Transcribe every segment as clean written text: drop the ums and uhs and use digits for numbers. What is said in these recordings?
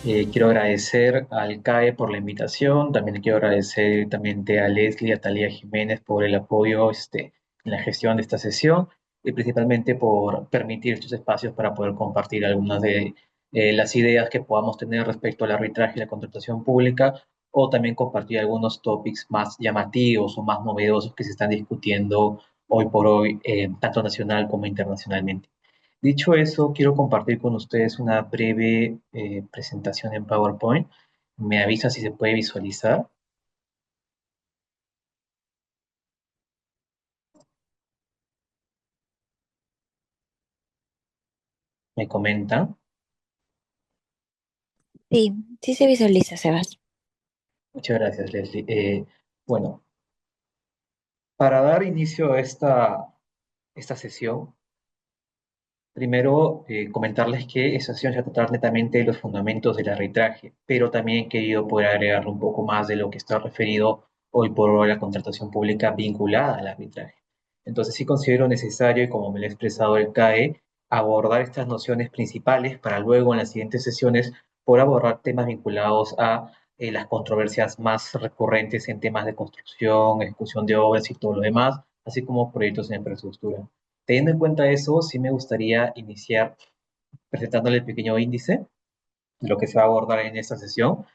Quiero agradecer al CAE por la invitación, también quiero agradecer directamente a Leslie, a Talía Jiménez por el apoyo en la gestión de esta sesión y principalmente por permitir estos espacios para poder compartir algunas de las ideas que podamos tener respecto al arbitraje y la contratación pública o también compartir algunos topics más llamativos o más novedosos que se están discutiendo hoy por hoy, tanto nacional como internacionalmente. Dicho eso, quiero compartir con ustedes una breve presentación en PowerPoint. Me avisa si se puede visualizar. Me comentan. Sí, sí se visualiza, Sebas. Muchas gracias, Leslie. Bueno, para dar inicio a esta sesión, primero comentarles que esta sesión se va a tratar netamente de los fundamentos del arbitraje, pero también he querido poder agregarle un poco más de lo que está referido hoy por hoy a la contratación pública vinculada al arbitraje. Entonces sí considero necesario, y como me lo ha expresado el CAE, abordar estas nociones principales para luego en las siguientes sesiones poder abordar temas vinculados a las controversias más recurrentes en temas de construcción, ejecución de obras y todo lo demás, así como proyectos en infraestructura. Teniendo en cuenta eso, sí me gustaría iniciar presentándole el pequeño índice, lo que se va a abordar en esta sesión.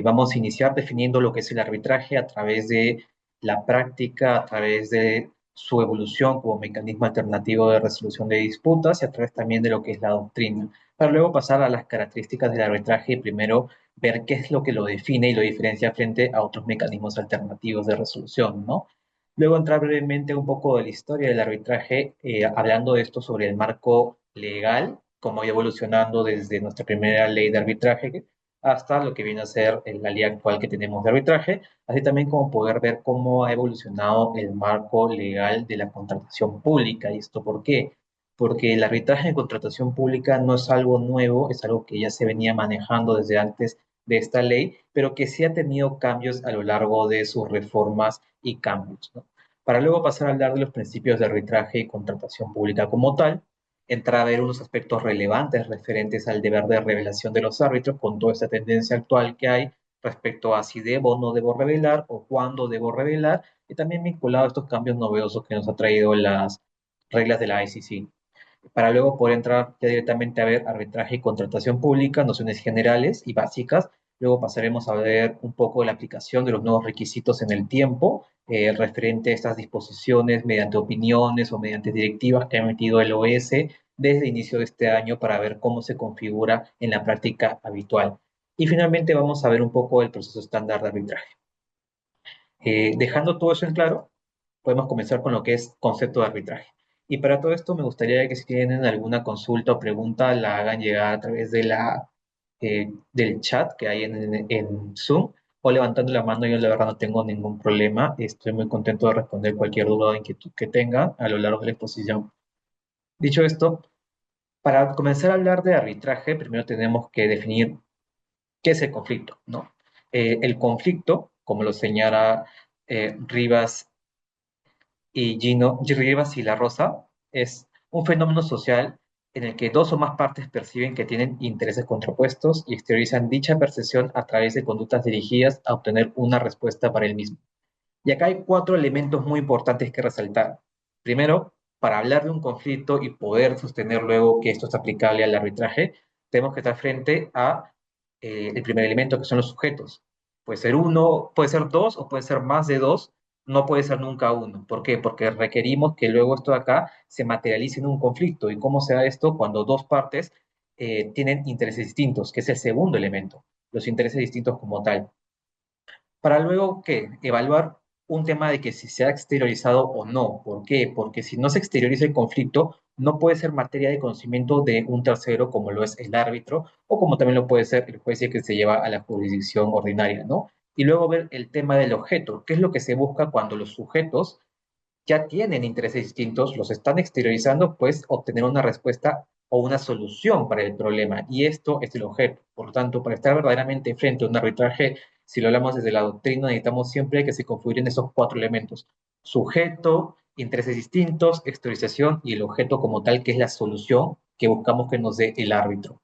Vamos a iniciar definiendo lo que es el arbitraje a través de la práctica, a través de su evolución como mecanismo alternativo de resolución de disputas y a través también de lo que es la doctrina, para luego pasar a las características del arbitraje y primero ver qué es lo que lo define y lo diferencia frente a otros mecanismos alternativos de resolución, ¿no? Luego entrar brevemente un poco de la historia del arbitraje, hablando de esto sobre el marco legal, cómo ha ido evolucionando desde nuestra primera ley de arbitraje hasta lo que viene a ser la ley actual que tenemos de arbitraje, así también como poder ver cómo ha evolucionado el marco legal de la contratación pública. ¿Y esto por qué? Porque el arbitraje en contratación pública no es algo nuevo, es algo que ya se venía manejando desde antes de esta ley, pero que sí ha tenido cambios a lo largo de sus reformas y cambios, ¿no? Para luego pasar a hablar de los principios de arbitraje y contratación pública como tal, entrar a ver unos aspectos relevantes referentes al deber de revelación de los árbitros con toda esta tendencia actual que hay respecto a si debo o no debo revelar o cuándo debo revelar, y también vinculado a estos cambios novedosos que nos ha traído las reglas de la ICC. Para luego poder entrar ya directamente a ver arbitraje y contratación pública, nociones generales y básicas. Luego pasaremos a ver un poco la aplicación de los nuevos requisitos en el tiempo, referente a estas disposiciones mediante opiniones o mediante directivas que ha emitido el OS desde el inicio de este año para ver cómo se configura en la práctica habitual. Y finalmente vamos a ver un poco el proceso estándar de arbitraje. Dejando todo eso en claro, podemos comenzar con lo que es concepto de arbitraje. Y para todo esto me gustaría que si tienen alguna consulta o pregunta la hagan llegar a través de del chat que hay en Zoom o levantando la mano. Yo la verdad no tengo ningún problema. Estoy muy contento de responder cualquier duda o inquietud que tengan a lo largo de la exposición. Dicho esto, para comenzar a hablar de arbitraje, primero tenemos que definir qué es el conflicto, ¿no? El conflicto, como lo señala Rivas y Gino Rivas y La Rosa, es un fenómeno social en el que dos o más partes perciben que tienen intereses contrapuestos y exteriorizan dicha percepción a través de conductas dirigidas a obtener una respuesta para el mismo. Y acá hay cuatro elementos muy importantes que resaltar. Primero, para hablar de un conflicto y poder sostener luego que esto es aplicable al arbitraje, tenemos que estar frente a el primer elemento, que son los sujetos. Puede ser uno, puede ser dos o puede ser más de dos, no puede ser nunca uno. ¿Por qué? Porque requerimos que luego esto de acá se materialice en un conflicto. ¿Y cómo se da esto? Cuando dos partes tienen intereses distintos, que es el segundo elemento, los intereses distintos como tal, para luego ¿qué? Evaluar un tema de que si se ha exteriorizado o no. ¿Por qué? Porque si no se exterioriza el conflicto, no puede ser materia de conocimiento de un tercero como lo es el árbitro o como también lo puede ser el juez que se lleva a la jurisdicción ordinaria, ¿no? Y luego ver el tema del objeto, qué es lo que se busca cuando los sujetos ya tienen intereses distintos, los están exteriorizando, pues obtener una respuesta o una solución para el problema. Y esto es el objeto. Por lo tanto, para estar verdaderamente frente a un arbitraje, si lo hablamos desde la doctrina, necesitamos siempre que se configuren esos cuatro elementos. Sujeto, intereses distintos, exteriorización y el objeto como tal, que es la solución que buscamos que nos dé el árbitro.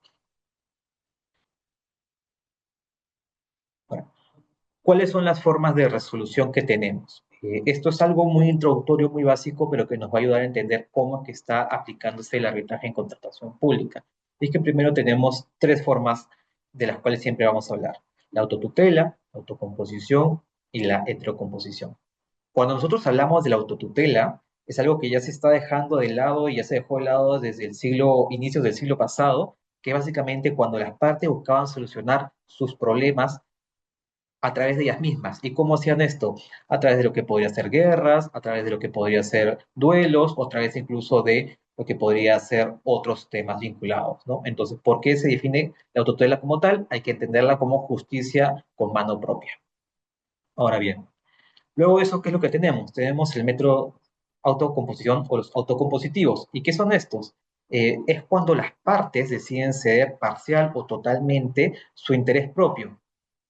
¿Cuáles son las formas de resolución que tenemos? Esto es algo muy introductorio, muy básico, pero que nos va a ayudar a entender cómo es que está aplicándose el arbitraje en contratación pública. Y es que primero tenemos tres formas de las cuales siempre vamos a hablar: la autotutela, la autocomposición y la heterocomposición. Cuando nosotros hablamos de la autotutela, es algo que ya se está dejando de lado y ya se dejó de lado desde el siglo, inicios del siglo pasado, que básicamente cuando las partes buscaban solucionar sus problemas a través de ellas mismas. ¿Y cómo hacían esto? A través de lo que podría ser guerras, a través de lo que podría ser duelos, o a través incluso de lo que podría ser otros temas vinculados, ¿no? Entonces, ¿por qué se define la autotutela como tal? Hay que entenderla como justicia con mano propia. Ahora bien, luego de eso, ¿qué es lo que tenemos? Tenemos el método autocomposición o los autocompositivos. ¿Y qué son estos? Es cuando las partes deciden ceder parcial o totalmente su interés propio.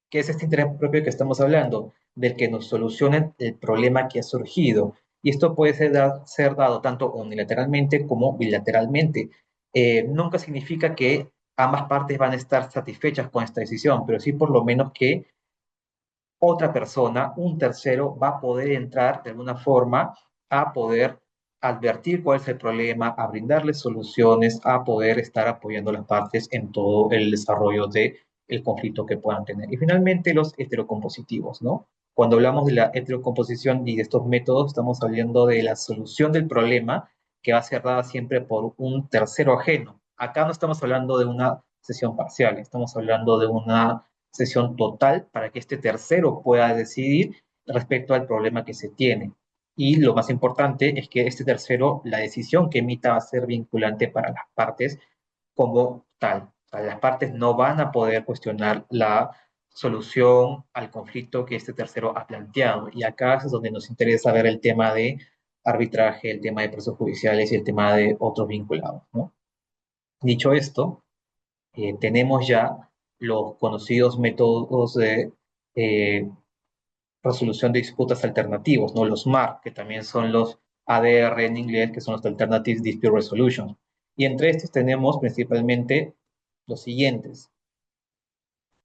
¿Qué es este interés propio que estamos hablando? Del que nos solucionen el problema que ha surgido. Y esto puede ser dado tanto unilateralmente como bilateralmente. Nunca significa que ambas partes van a estar satisfechas con esta decisión, pero sí por lo menos que otra persona, un tercero, va a poder entrar de alguna forma a poder advertir cuál es el problema, a brindarles soluciones, a poder estar apoyando a las partes en todo el desarrollo de el conflicto que puedan tener. Y finalmente los heterocompositivos, ¿no? Cuando hablamos de la heterocomposición y de estos métodos, estamos hablando de la solución del problema que va a ser dada siempre por un tercero ajeno. Acá no estamos hablando de una sesión parcial, estamos hablando de una sesión total para que este tercero pueda decidir respecto al problema que se tiene. Y lo más importante es que este tercero, la decisión que emita va a ser vinculante para las partes como tal. O sea, las partes no van a poder cuestionar la solución al conflicto que este tercero ha planteado. Y acá es donde nos interesa ver el tema de arbitraje, el tema de procesos judiciales y el tema de otros vinculados, ¿no? Dicho esto, tenemos ya los conocidos métodos de eh, resolución de disputas alternativos, ¿no? Los MAR, que también son los ADR en inglés, que son los Alternative Dispute Resolution. Y entre estos tenemos principalmente los siguientes.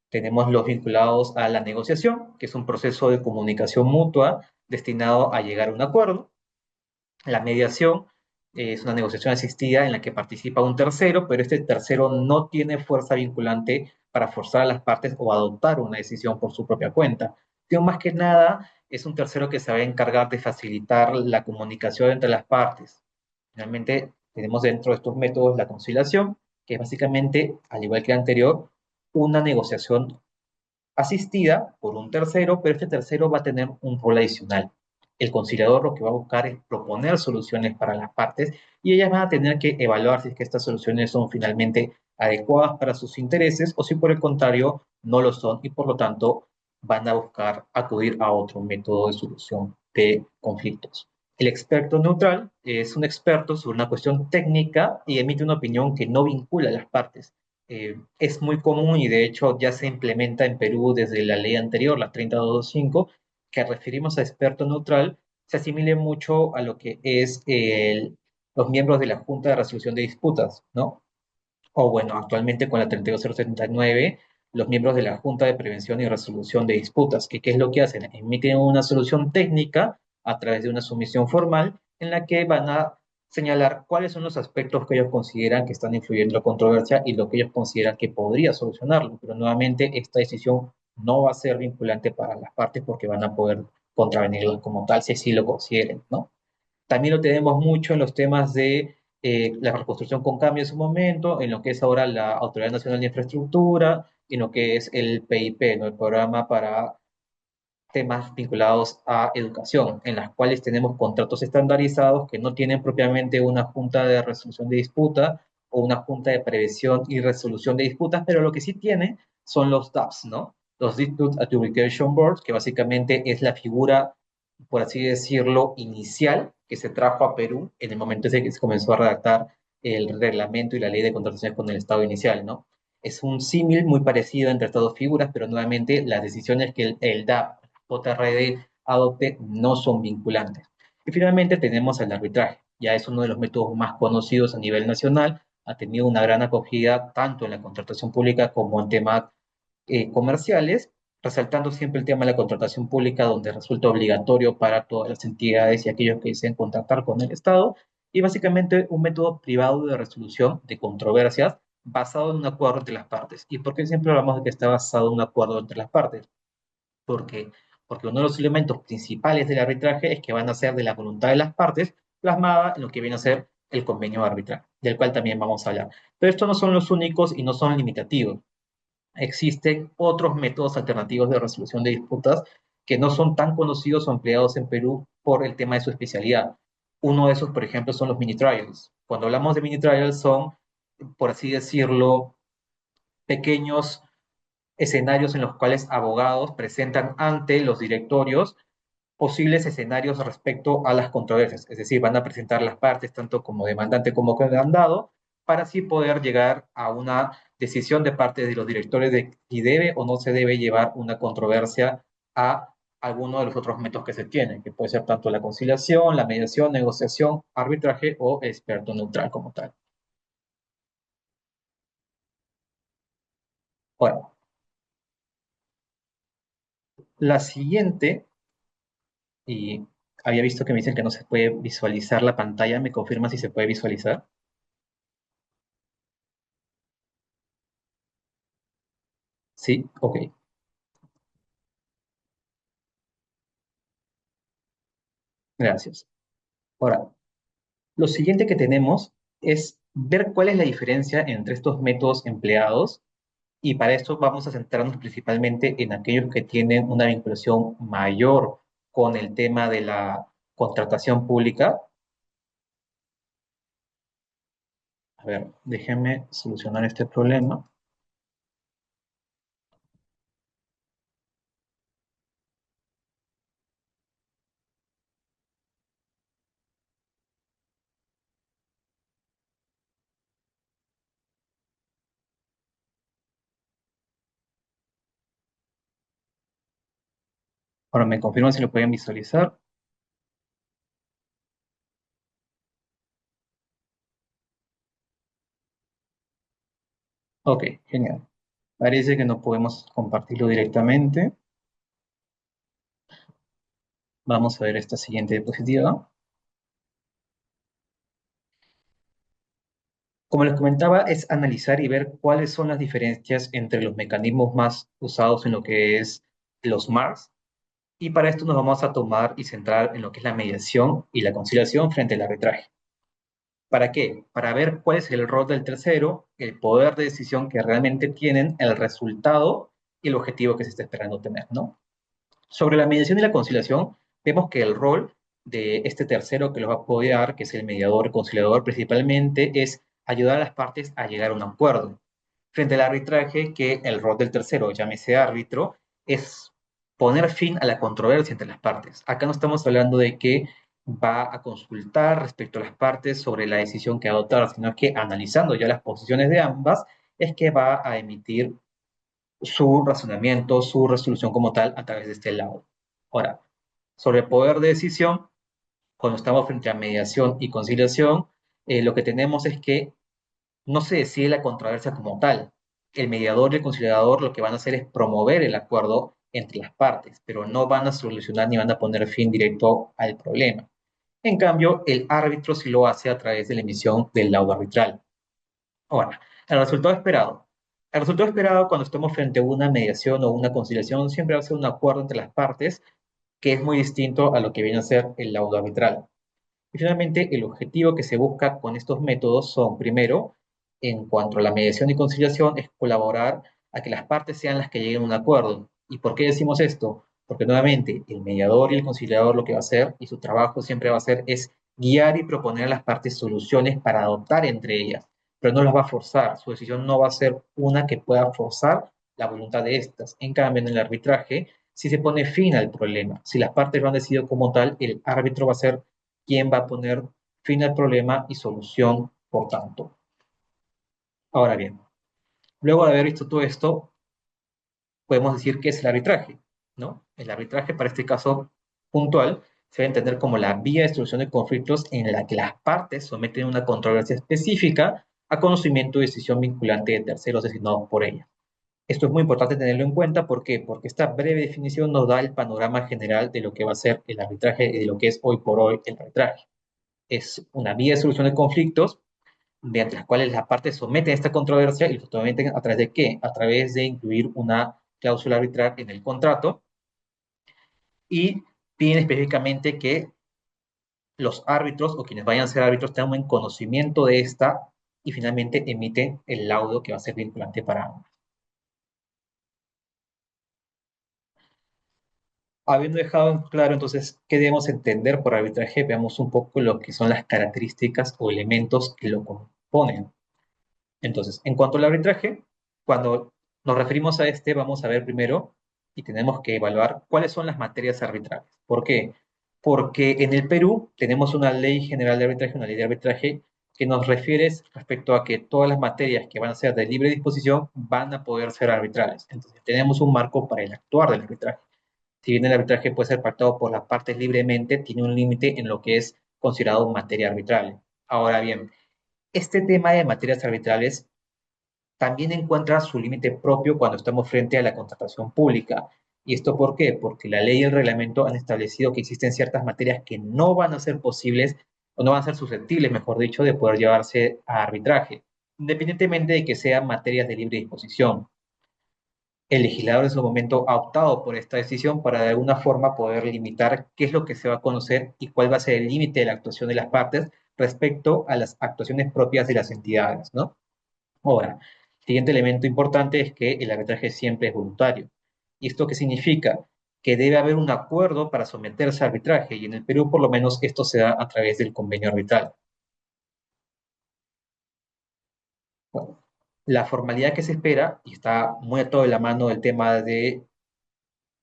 Tenemos los vinculados a la negociación, que es un proceso de comunicación mutua destinado a llegar a un acuerdo. La mediación es una negociación asistida en la que participa un tercero, pero este tercero no tiene fuerza vinculante para forzar a las partes o adoptar una decisión por su propia cuenta. Sino más que nada es un tercero que se va a encargar de facilitar la comunicación entre las partes. Finalmente, tenemos dentro de estos métodos la conciliación, que es básicamente, al igual que el anterior, una negociación asistida por un tercero, pero este tercero va a tener un rol adicional. El conciliador lo que va a buscar es proponer soluciones para las partes y ellas van a tener que evaluar si es que estas soluciones son finalmente adecuadas para sus intereses o si por el contrario no lo son y por lo tanto van a buscar acudir a otro método de solución de conflictos. El experto neutral es un experto sobre una cuestión técnica y emite una opinión que no vincula a las partes. Es muy común y de hecho ya se implementa en Perú desde la ley anterior, la 30225, que referimos a experto neutral, se asimile mucho a lo que es los miembros de la Junta de Resolución de Disputas, ¿no? O bueno, actualmente con la 32079, los miembros de la Junta de Prevención y Resolución de Disputas, que ¿qué es lo que hacen? Emiten una solución técnica a través de una sumisión formal en la que van a señalar cuáles son los aspectos que ellos consideran que están influyendo en la controversia y lo que ellos consideran que podría solucionarlo. Pero nuevamente, esta decisión no va a ser vinculante para las partes porque van a poder contravenirla como tal si así lo consideren, ¿no? También lo tenemos mucho en los temas de la reconstrucción con cambio en su momento, en lo que es ahora la Autoridad Nacional de Infraestructura, en lo que es el PIP, ¿no? El programa para temas vinculados a educación, en las cuales tenemos contratos estandarizados que no tienen propiamente una junta de resolución de disputa o una junta de prevención y resolución de disputas, pero lo que sí tiene son los DAPs, ¿no? Los Dispute Adjudication Boards, que básicamente es la figura, por así decirlo, inicial que se trajo a Perú en el momento en que se comenzó a redactar el reglamento y la ley de contrataciones con el Estado inicial, ¿no? Es un símil muy parecido entre estas dos figuras, pero nuevamente las decisiones que el DAP JRD adopte no son vinculantes. Y finalmente tenemos el arbitraje. Ya es uno de los métodos más conocidos a nivel nacional, ha tenido una gran acogida tanto en la contratación pública como en temas comerciales, resaltando siempre el tema de la contratación pública, donde resulta obligatorio para todas las entidades y aquellos que deseen contratar con el Estado, y básicamente un método privado de resolución de controversias basado en un acuerdo entre las partes. ¿Y por qué siempre hablamos de que está basado en un acuerdo entre las partes? Porque, porque uno de los elementos principales del arbitraje es que van a ser de la voluntad de las partes plasmada en lo que viene a ser el convenio de arbitraje, del cual también vamos a hablar. Pero estos no son los únicos y no son limitativos. Existen otros métodos alternativos de resolución de disputas que no son tan conocidos o empleados en Perú por el tema de su especialidad. Uno de esos, por ejemplo, son los mini trials. Cuando hablamos de mini trials son, por así decirlo, pequeños escenarios en los cuales abogados presentan ante los directorios posibles escenarios respecto a las controversias, es decir, van a presentar las partes tanto como demandante como demandado para así poder llegar a una decisión de parte de los directores de si debe o no se debe llevar una controversia a alguno de los otros métodos que se tienen, que puede ser tanto la conciliación, la mediación, negociación, arbitraje o experto neutral como tal. Bueno, la siguiente, y había visto que me dicen que no se puede visualizar la pantalla, ¿me confirma si se puede visualizar? Sí, ok, gracias. Ahora, lo siguiente que tenemos es ver cuál es la diferencia entre estos métodos empleados y para esto vamos a centrarnos principalmente en aquellos que tienen una vinculación mayor con el tema de la contratación pública. A ver, déjenme solucionar este problema. Ahora me confirman si lo pueden visualizar. Ok, genial. Parece que no podemos compartirlo directamente. Vamos a ver esta siguiente diapositiva. Como les comentaba, es analizar y ver cuáles son las diferencias entre los mecanismos más usados en lo que es los MARS. Y para esto nos vamos a tomar y centrar en lo que es la mediación y la conciliación frente al arbitraje. ¿Para qué? Para ver cuál es el rol del tercero, el poder de decisión que realmente tienen, el resultado y el objetivo que se está esperando tener, ¿no? Sobre la mediación y la conciliación, vemos que el rol de este tercero que los va a apoyar, que es el mediador, conciliador, principalmente es ayudar a las partes a llegar a un acuerdo. Frente al arbitraje, que el rol del tercero, llámese árbitro, es poner fin a la controversia entre las partes. Acá no estamos hablando de que va a consultar respecto a las partes sobre la decisión que adoptar, sino que analizando ya las posiciones de ambas, es que va a emitir su razonamiento, su resolución como tal a través de este lado. Ahora, sobre poder de decisión, cuando estamos frente a mediación y conciliación, lo que tenemos es que no se decide la controversia como tal. El mediador y el conciliador lo que van a hacer es promover el acuerdo entre las partes, pero no van a solucionar ni van a poner fin directo al problema. En cambio, el árbitro sí lo hace a través de la emisión del laudo arbitral. Ahora, el resultado esperado. El resultado esperado cuando estamos frente a una mediación o una conciliación siempre va a ser un acuerdo entre las partes que es muy distinto a lo que viene a ser el laudo arbitral. Y finalmente, el objetivo que se busca con estos métodos son, primero, en cuanto a la mediación y conciliación, es colaborar a que las partes sean las que lleguen a un acuerdo. ¿Y por qué decimos esto? Porque nuevamente el mediador y el conciliador lo que va a hacer, y su trabajo siempre va a ser, es guiar y proponer a las partes soluciones para adoptar entre ellas, pero no las va a forzar. Su decisión no va a ser una que pueda forzar la voluntad de estas. En cambio, en el arbitraje, si se pone fin al problema, si las partes lo han decidido como tal, el árbitro va a ser quien va a poner fin al problema y solución, por tanto. Ahora bien, luego de haber visto todo esto, podemos decir que es el arbitraje, ¿no? El arbitraje, para este caso puntual, se debe entender como la vía de solución de conflictos en la que las partes someten una controversia específica a conocimiento y decisión vinculante de terceros designados por ella. Esto es muy importante tenerlo en cuenta. ¿Por qué? Porque esta breve definición nos da el panorama general de lo que va a ser el arbitraje y de lo que es hoy por hoy el arbitraje. Es una vía de solución de conflictos mediante las cuales las partes someten esta controversia y lo someten a través de qué? A través de incluir una cláusula arbitral en el contrato y piden específicamente que los árbitros o quienes vayan a ser árbitros tengan un conocimiento de esta y finalmente emiten el laudo que va a ser vinculante para ambos. Habiendo dejado claro entonces qué debemos entender por arbitraje, veamos un poco lo que son las características o elementos que lo componen. Entonces, en cuanto al arbitraje, cuando nos referimos a este, vamos a ver primero y tenemos que evaluar cuáles son las materias arbitrales. ¿Por qué? Porque en el Perú tenemos una ley general de arbitraje, una ley de arbitraje que nos refiere respecto a que todas las materias que van a ser de libre disposición van a poder ser arbitrales. Entonces, tenemos un marco para el actuar del arbitraje. Si bien el arbitraje puede ser pactado por las partes libremente, tiene un límite en lo que es considerado materia arbitral. Ahora bien, este tema de materias arbitrales también encuentra su límite propio cuando estamos frente a la contratación pública. ¿Y esto por qué? Porque la ley y el reglamento han establecido que existen ciertas materias que no van a ser posibles o no van a ser susceptibles, mejor dicho, de poder llevarse a arbitraje, independientemente de que sean materias de libre disposición. El legislador en su momento ha optado por esta decisión para de alguna forma poder limitar qué es lo que se va a conocer y cuál va a ser el límite de la actuación de las partes respecto a las actuaciones propias de las entidades, ¿no? Ahora, el siguiente elemento importante es que el arbitraje siempre es voluntario. ¿Y esto qué significa? Que debe haber un acuerdo para someterse a arbitraje, y en el Perú por lo menos esto se da a través del convenio arbitral. Bueno, la formalidad que se espera, y está muy a todo de la mano del tema de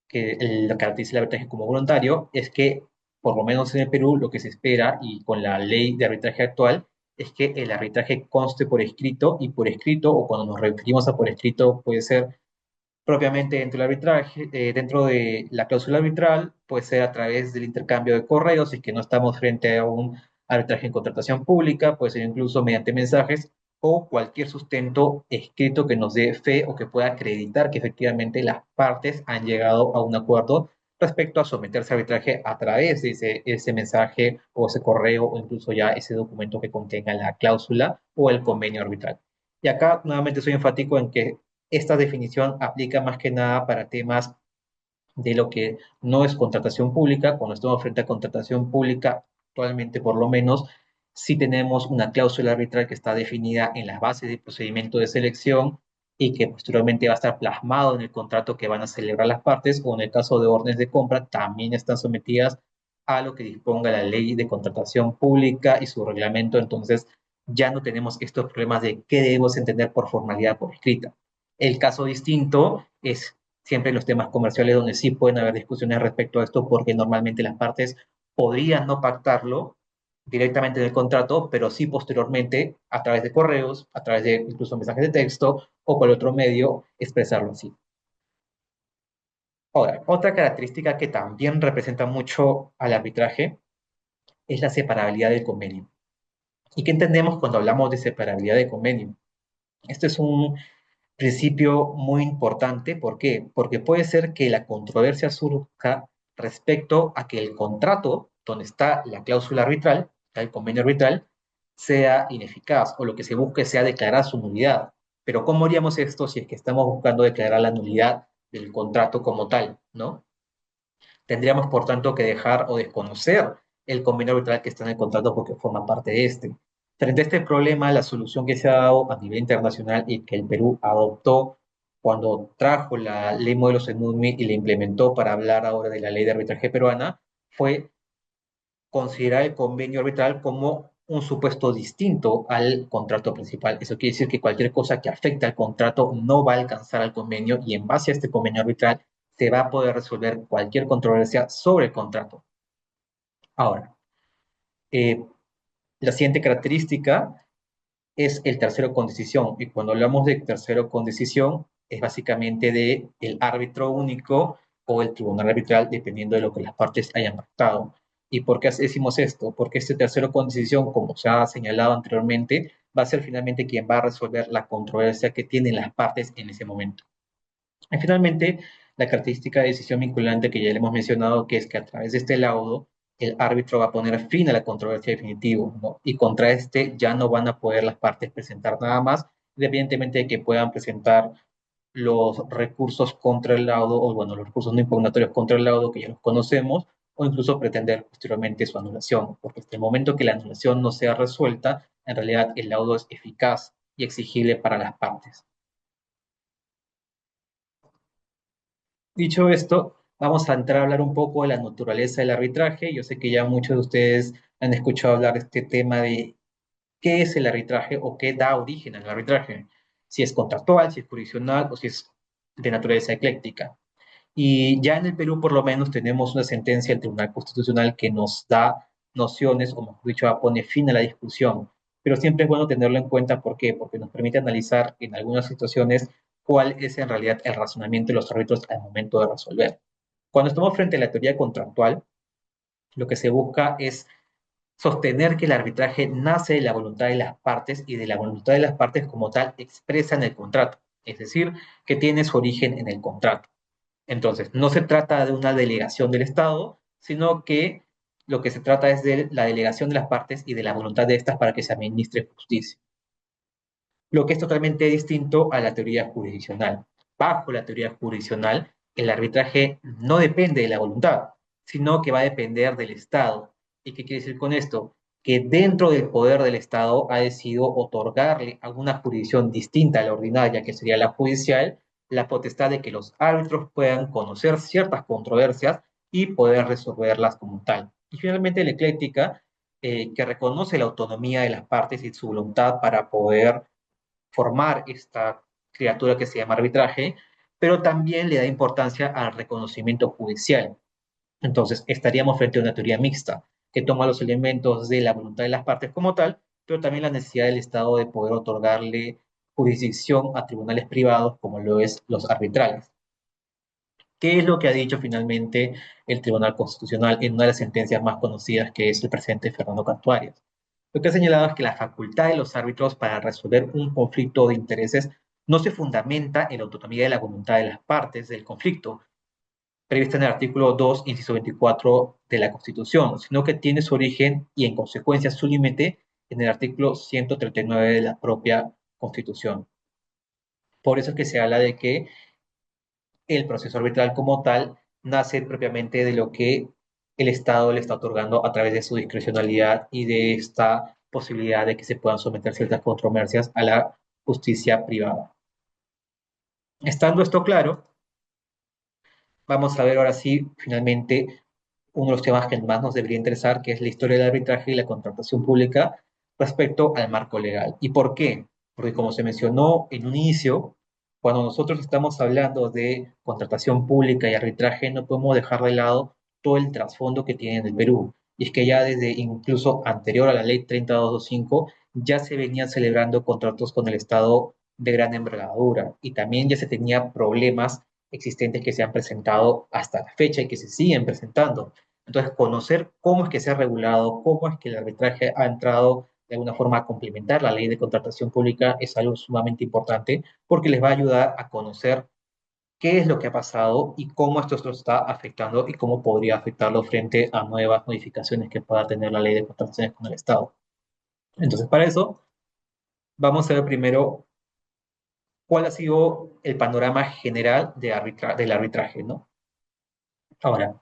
que lo caracteriza el arbitraje como voluntario, es que, por lo menos en el Perú, lo que se espera, y con la ley de arbitraje actual, es que el arbitraje conste por escrito, y por escrito, o cuando nos referimos a por escrito, puede ser propiamente dentro del arbitraje, dentro de la cláusula arbitral, puede ser a través del intercambio de correos, si es que no estamos frente a un arbitraje en contratación pública, puede ser incluso mediante mensajes o cualquier sustento escrito que nos dé fe o que pueda acreditar que efectivamente las partes han llegado a un acuerdo respecto a someterse a arbitraje a través de ese mensaje o ese correo o incluso ya ese documento que contenga la cláusula o el convenio arbitral. Y acá nuevamente soy enfático en que esta definición aplica más que nada para temas de lo que no es contratación pública. Cuando estamos frente a contratación pública, actualmente por lo menos, sí tenemos una cláusula arbitral que está definida en las bases de procedimiento de selección y que posteriormente va a estar plasmado en el contrato que van a celebrar las partes, o en el caso de órdenes de compra, también están sometidas a lo que disponga la ley de contratación pública y su reglamento. Entonces, ya no tenemos estos problemas de qué debemos entender por formalidad por escrita. El caso distinto es siempre los temas comerciales donde sí pueden haber discusiones respecto a esto porque normalmente las partes podrían no pactarlo directamente en el contrato, pero sí posteriormente a través de correos, a través de incluso mensajes de texto o por otro medio expresarlo así. Ahora, otra característica que también representa mucho al arbitraje es la separabilidad del convenio. ¿Y qué entendemos cuando hablamos de separabilidad de convenio? Este es un principio muy importante. ¿Por qué? Porque puede ser que la controversia surja respecto a que el contrato, donde está la cláusula arbitral, el convenio arbitral, sea ineficaz o lo que se busque sea declarar su nulidad. Pero ¿cómo haríamos esto si es que estamos buscando declarar la nulidad del contrato como tal, ¿no? Tendríamos, por tanto, que dejar o desconocer el convenio arbitral que está en el contrato porque forma parte de este. Frente a este problema, la solución que se ha dado a nivel internacional y que el Perú adoptó cuando trajo la ley modelo SENUDMI y la implementó para hablar ahora de la ley de arbitraje peruana fue considerar el convenio arbitral como un supuesto distinto al contrato principal. Eso quiere decir que cualquier cosa que afecte al contrato no va a alcanzar al convenio y en base a este convenio arbitral se va a poder resolver cualquier controversia sobre el contrato. Ahora, eh, la siguiente característica es el tercero con decisión. Y cuando hablamos de tercero con decisión, es básicamente de el árbitro único o el tribunal arbitral, dependiendo de lo que las partes hayan pactado. ¿Y por qué decimos esto? Porque este tercero con decisión, como se ha señalado anteriormente, va a ser finalmente quien va a resolver la controversia que tienen las partes en ese momento. Y finalmente, la característica de decisión vinculante que ya le hemos mencionado, que es que a través de este laudo, el árbitro va a poner fin a la controversia definitiva, ¿no? Y contra este ya no van a poder las partes presentar nada más, independientemente de que puedan presentar los recursos contra el laudo, o bueno, los recursos no impugnatorios contra el laudo, que ya los conocemos, o incluso pretender posteriormente su anulación, porque hasta el momento que la anulación no sea resuelta, en realidad el laudo es eficaz y exigible para las partes. Dicho esto, vamos a entrar a hablar un poco de la naturaleza del arbitraje. Yo sé que ya muchos de ustedes han escuchado hablar de este tema de qué es el arbitraje o qué da origen al arbitraje, si es contractual, si es jurisdiccional o si es de naturaleza ecléctica. Y ya en el Perú, por lo menos, tenemos una sentencia del Tribunal Constitucional que nos da nociones, o mejor dicho, pone fin a la discusión. Pero siempre es bueno tenerlo en cuenta. ¿Por qué? Porque nos permite analizar en algunas situaciones cuál es en realidad el razonamiento de los árbitros al momento de resolver. Cuando estamos frente a la teoría contractual, lo que se busca es sostener que el arbitraje nace de la voluntad de las partes y de la voluntad de las partes como tal expresa en el contrato, es decir, que tiene su origen en el contrato. Entonces, no se trata de una delegación del Estado, sino que lo que se trata es de la delegación de las partes y de la voluntad de estas para que se administre justicia, lo que es totalmente distinto a la teoría jurisdiccional. Bajo la teoría jurisdiccional, el arbitraje no depende de la voluntad, sino que va a depender del Estado. ¿Y qué quiere decir con esto? Que dentro del poder del Estado ha decidido otorgarle a una jurisdicción distinta a la ordinaria, que sería la judicial, la potestad de que los árbitros puedan conocer ciertas controversias y poder resolverlas como tal. Y finalmente la ecléctica, que reconoce la autonomía de las partes y su voluntad para poder formar esta criatura que se llama arbitraje, pero también le da importancia al reconocimiento judicial. Entonces, estaríamos frente a una teoría mixta que toma los elementos de la voluntad de las partes como tal, pero también la necesidad del Estado de poder otorgarle jurisdicción a tribunales privados como lo es los arbitrales. ¿Qué es lo que ha dicho finalmente el Tribunal Constitucional en una de las sentencias más conocidas, que es el presidente Fernando Cantuarias? Lo que ha señalado es que la facultad de los árbitros para resolver un conflicto de intereses no se fundamenta en la autonomía de la voluntad de las partes del conflicto, prevista en el artículo 2, inciso 24 de la Constitución, sino que tiene su origen y en consecuencia su límite en el artículo 139 de la propia Constitución. Por eso es que se habla de que el proceso arbitral como tal nace propiamente de lo que el Estado le está otorgando a través de su discrecionalidad y de esta posibilidad de que se puedan someter ciertas controversias a la justicia privada. Estando esto claro, vamos a ver ahora sí, finalmente, uno de los temas que más nos debería interesar, que es la historia del arbitraje y la contratación pública respecto al marco legal. ¿Y por qué? Porque como se mencionó en un inicio, cuando nosotros estamos hablando de contratación pública y arbitraje, no podemos dejar de lado todo el trasfondo que tiene en el Perú. Y es que ya desde incluso anterior a la ley 30225 ya se venían celebrando contratos con el Estado de gran envergadura y también ya se tenía problemas existentes que se han presentado hasta la fecha y que se siguen presentando. Entonces, conocer cómo es que se ha regulado, cómo es que el arbitraje ha entrado de alguna forma a complementar la ley de contratación pública es algo sumamente importante porque les va a ayudar a conocer qué es lo que ha pasado y cómo esto lo está afectando y cómo podría afectarlo frente a nuevas modificaciones que pueda tener la ley de contrataciones con el Estado. Entonces, para eso, vamos a ver primero cuál ha sido el panorama general del arbitraje, ¿no? Ahora,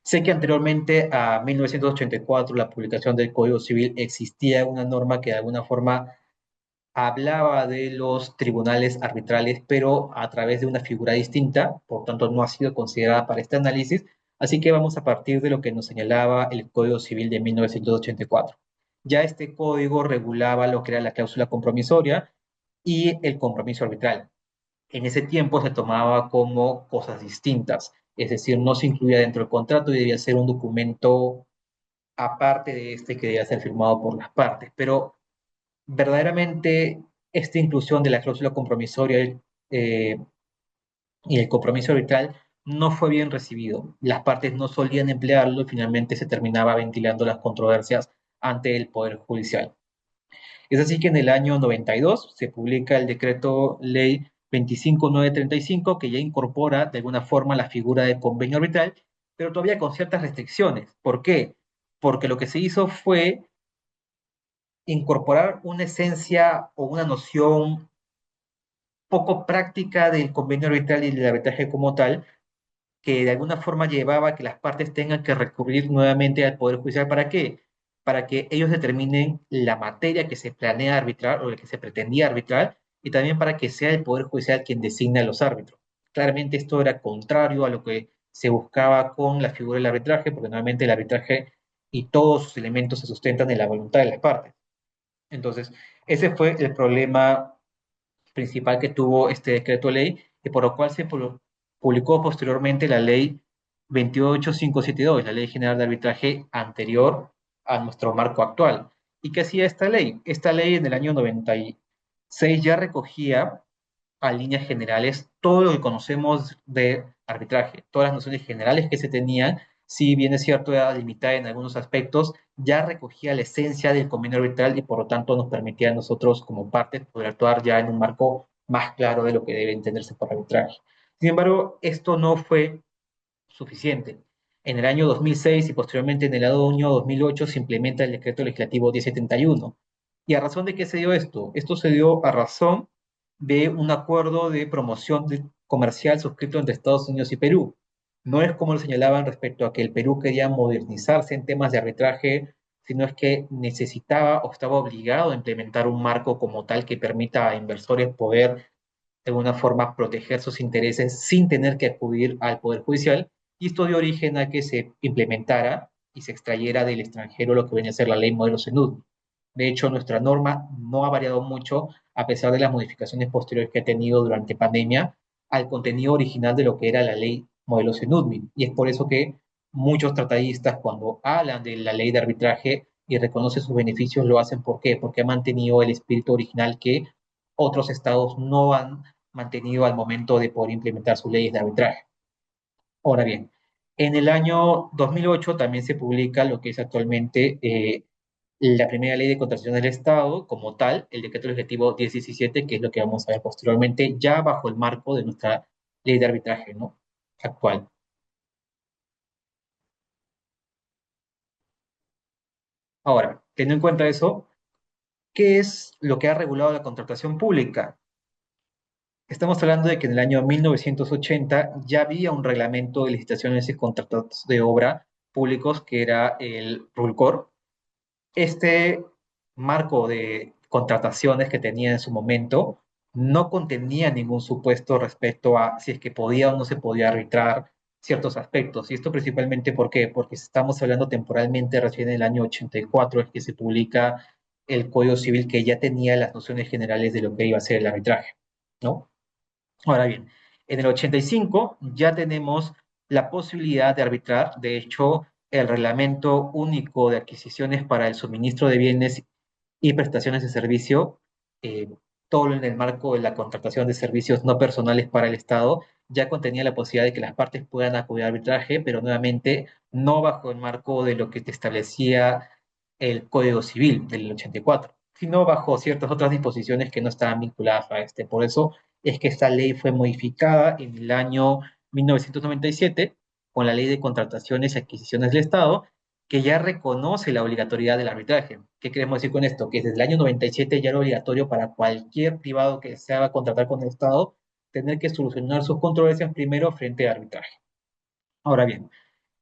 sé que anteriormente a 1984, la publicación del Código Civil, existía una norma que de alguna forma hablaba de los tribunales arbitrales, pero a través de una figura distinta, por tanto no ha sido considerada para este análisis, así que vamos a partir de lo que nos señalaba el Código Civil de 1984. Ya este código regulaba lo que era la cláusula compromisoria y el compromiso arbitral. En ese tiempo se tomaba como cosas distintas, es decir, no se incluía dentro del contrato y debía ser un documento aparte de este que debía ser firmado por las partes. Pero verdaderamente esta inclusión de la cláusula compromisoria eh, y el compromiso arbitral no fue bien recibido. Las partes no solían emplearlo y finalmente se terminaba ventilando las controversias ante el Poder Judicial. Es así que en el año 92 se publica el decreto ley 25935, que ya incorpora de alguna forma la figura de convenio arbitral, pero todavía con ciertas restricciones. ¿Por qué? Porque lo que se hizo fue incorporar una esencia o una noción poco práctica del convenio arbitral y del arbitraje como tal, que de alguna forma llevaba a que las partes tengan que recurrir nuevamente al Poder Judicial. ¿Para qué? Para que ellos determinen la materia que se planea arbitrar o la que se pretendía arbitrar, y también para que sea el Poder Judicial quien designe a los árbitros. Claramente esto era contrario a lo que se buscaba con la figura del arbitraje, porque nuevamente el arbitraje y todos sus elementos se sustentan en la voluntad de las partes. Entonces, ese fue el problema principal que tuvo este decreto ley, y por lo cual se publicó posteriormente la ley 28572, la ley general de arbitraje anterior a nuestro marco actual. ¿Y qué hacía esta ley? Esta ley en el año 96 ya recogía a líneas generales todo lo que conocemos de arbitraje, todas las nociones generales que se tenían, si bien es cierto, era limitada en algunos aspectos, ya recogía la esencia del convenio arbitral y por lo tanto nos permitía a nosotros como partes poder actuar ya en un marco más claro de lo que debe entenderse por arbitraje. Sin embargo, esto no fue suficiente. En el año 2006 y posteriormente en el año 2008 se implementa el decreto legislativo 1071. ¿Y a razón de qué se dio esto? Esto se dio a razón de un acuerdo de promoción comercial suscrito entre Estados Unidos y Perú. No es como lo señalaban respecto a que el Perú quería modernizarse en temas de arbitraje, sino es que necesitaba o estaba obligado a implementar un marco como tal que permita a inversores poder de alguna forma proteger sus intereses sin tener que acudir al Poder Judicial, y esto dio origen a que se implementara y se extrayera del extranjero lo que venía a ser la ley modelo CENUD. De hecho, nuestra norma no ha variado mucho a pesar de las modificaciones posteriores que ha tenido durante pandemia al contenido original de lo que era la ley modelo CENUDMI. Y es por eso que muchos tratadistas cuando hablan de la ley de arbitraje y reconocen sus beneficios lo hacen. ¿Por qué? Porque ha mantenido el espíritu original que otros estados no han mantenido al momento de poder implementar sus leyes de arbitraje. Ahora bien, en el año 2008 también se publica lo que es actualmente la primera ley de contratación del Estado, como tal, el decreto legislativo 1017, que es lo que vamos a ver posteriormente, ya bajo el marco de nuestra ley de arbitraje, ¿no? Actual. Ahora, teniendo en cuenta eso, ¿qué es lo que ha regulado la contratación pública? Estamos hablando de que en el año 1980 ya había un reglamento de licitaciones y contratos de obra públicos que era el RULCOR. Este marco de contrataciones que tenía en su momento no contenía ningún supuesto respecto a si es que podía o no se podía arbitrar ciertos aspectos. Y esto principalmente ¿por qué? Porque estamos hablando temporalmente recién en el año 84 es que se publica el Código Civil que ya tenía las nociones generales de lo que iba a ser el arbitraje, ¿no? Ahora bien, en el 85 ya tenemos la posibilidad de arbitrar. De hecho, el Reglamento Único de Adquisiciones para el Suministro de Bienes y Prestaciones de Servicio, eh, todo en el marco de la contratación de servicios no personales para el Estado, ya contenía la posibilidad de que las partes puedan acudir a arbitraje, pero nuevamente no bajo el marco de lo que te establecía el Código Civil del 84, sino bajo ciertas otras disposiciones que no estaban vinculadas a este. Por eso es que esta ley fue modificada en el año 1997 con la Ley de Contrataciones y Adquisiciones del Estado, que ya reconoce la obligatoriedad del arbitraje. ¿Qué queremos decir con esto? Que desde el año 97 ya era obligatorio para cualquier privado que se haga contratar con el Estado tener que solucionar sus controversias primero frente al arbitraje. Ahora bien,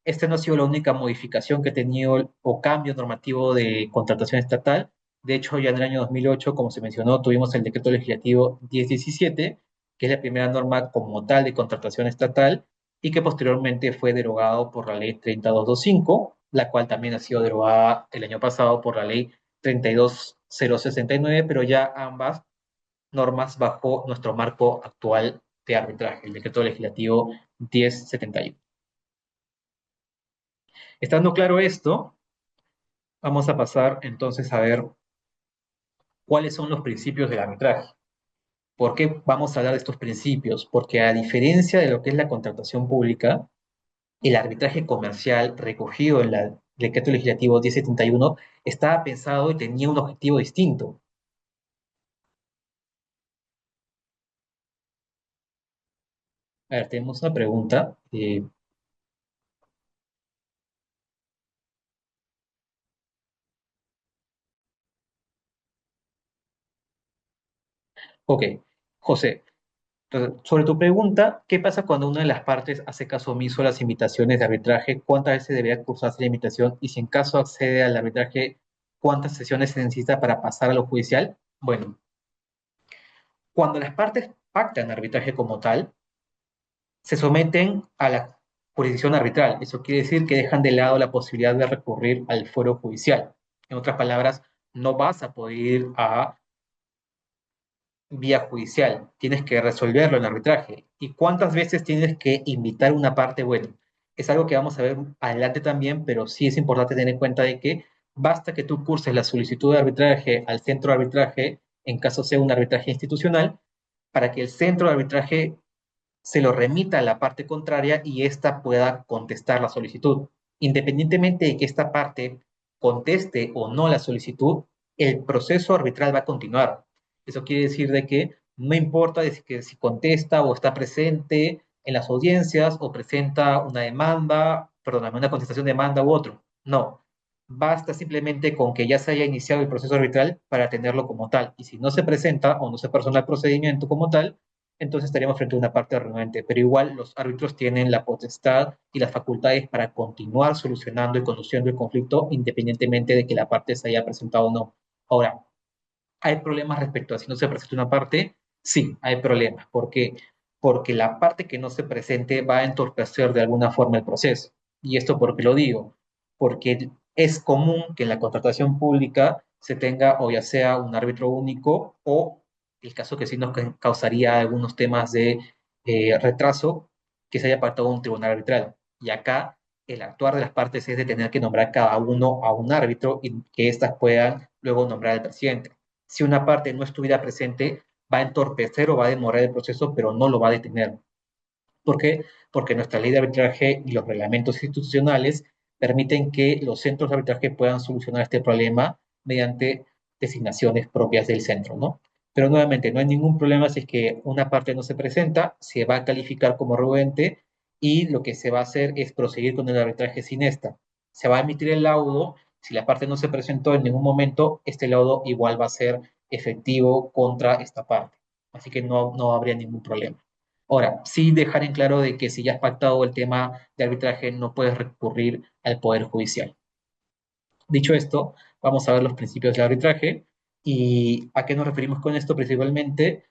esta no ha sido la única modificación que ha tenido o cambio normativo de contratación estatal. De hecho, ya en el año 2008, como se mencionó, tuvimos el decreto legislativo 1017, que es la primera norma como tal de contratación estatal y que posteriormente fue derogado por la ley 32225, la cual también ha sido derogada el año pasado por la ley 32069, pero ya ambas normas bajo nuestro marco actual de arbitraje, el decreto legislativo 1071. Estando claro esto, vamos a pasar entonces a ver cuáles son los principios del arbitraje. ¿Por qué vamos a hablar de estos principios? Porque a diferencia de lo que es la contratación pública, el arbitraje comercial recogido en el decreto legislativo 1071 estaba pensado y tenía un objetivo distinto. A ver, tenemos una pregunta. Ok, José, entonces, sobre tu pregunta, ¿qué pasa cuando una de las partes hace caso omiso a las invitaciones de arbitraje? ¿Cuántas veces debería cursarse la invitación? Y si en caso accede al arbitraje, ¿cuántas sesiones se necesita para pasar a lo judicial? Bueno, cuando las partes pactan arbitraje como tal, se someten a la jurisdicción arbitral. Eso quiere decir que dejan de lado la posibilidad de recurrir al fuero judicial. En otras palabras, no vas a poder ir a vía judicial, tienes que resolverlo en arbitraje. ¿Y cuántas veces tienes que invitar una parte? Bueno, es algo que vamos a ver adelante también, pero sí es importante tener en cuenta de que basta que tú curses la solicitud de arbitraje al centro de arbitraje, en caso sea un arbitraje institucional, para que el centro de arbitraje se lo remita a la parte contraria y ésta pueda contestar la solicitud. Independientemente de que esta parte conteste o no la solicitud, el proceso arbitral va a continuar. Eso quiere decir de que no importa de que si contesta o está presente en las audiencias o presenta una demanda, perdón, una contestación de demanda u otro. No. Basta simplemente con que ya se haya iniciado el proceso arbitral para tenerlo como tal. Y si no se presenta o no se persona el procedimiento como tal, entonces estaríamos frente a una parte renuente. Pero igual los árbitros tienen la potestad y las facultades para continuar solucionando y conduciendo el conflicto independientemente de que la parte se haya presentado o no. Ahora, ¿hay problemas respecto a si no se presenta una parte? Sí, hay problemas. ¿Por qué? Porque la parte que no se presente va a entorpecer de alguna forma el proceso. ¿Y esto por qué lo digo? Porque es común que en la contratación pública se tenga o ya sea un árbitro único o el caso que sí nos causaría algunos temas de retraso, que se haya pactado un tribunal arbitral. Y acá el actuar de las partes es de tener que nombrar cada uno a un árbitro y que éstas puedan luego nombrar al presidente. Si una parte no estuviera presente, va a entorpecer o va a demorar el proceso, pero no lo va a detener. ¿Por qué? Porque nuestra ley de arbitraje y los reglamentos institucionales permiten que los centros de arbitraje puedan solucionar este problema mediante designaciones propias del centro, ¿no? Pero nuevamente, no hay ningún problema si es que una parte no se presenta, se va a calificar como renuente y lo que se va a hacer es proseguir con el arbitraje sin esta. Se va a emitir el laudo, si la parte no se presentó en ningún momento, este laudo igual va a ser efectivo contra esta parte. Así que no habría ningún problema. Ahora, sí dejar en claro de que si ya has pactado el tema de arbitraje, no puedes recurrir al Poder Judicial. Dicho esto, vamos a ver los principios del arbitraje y a qué nos referimos con esto principalmente.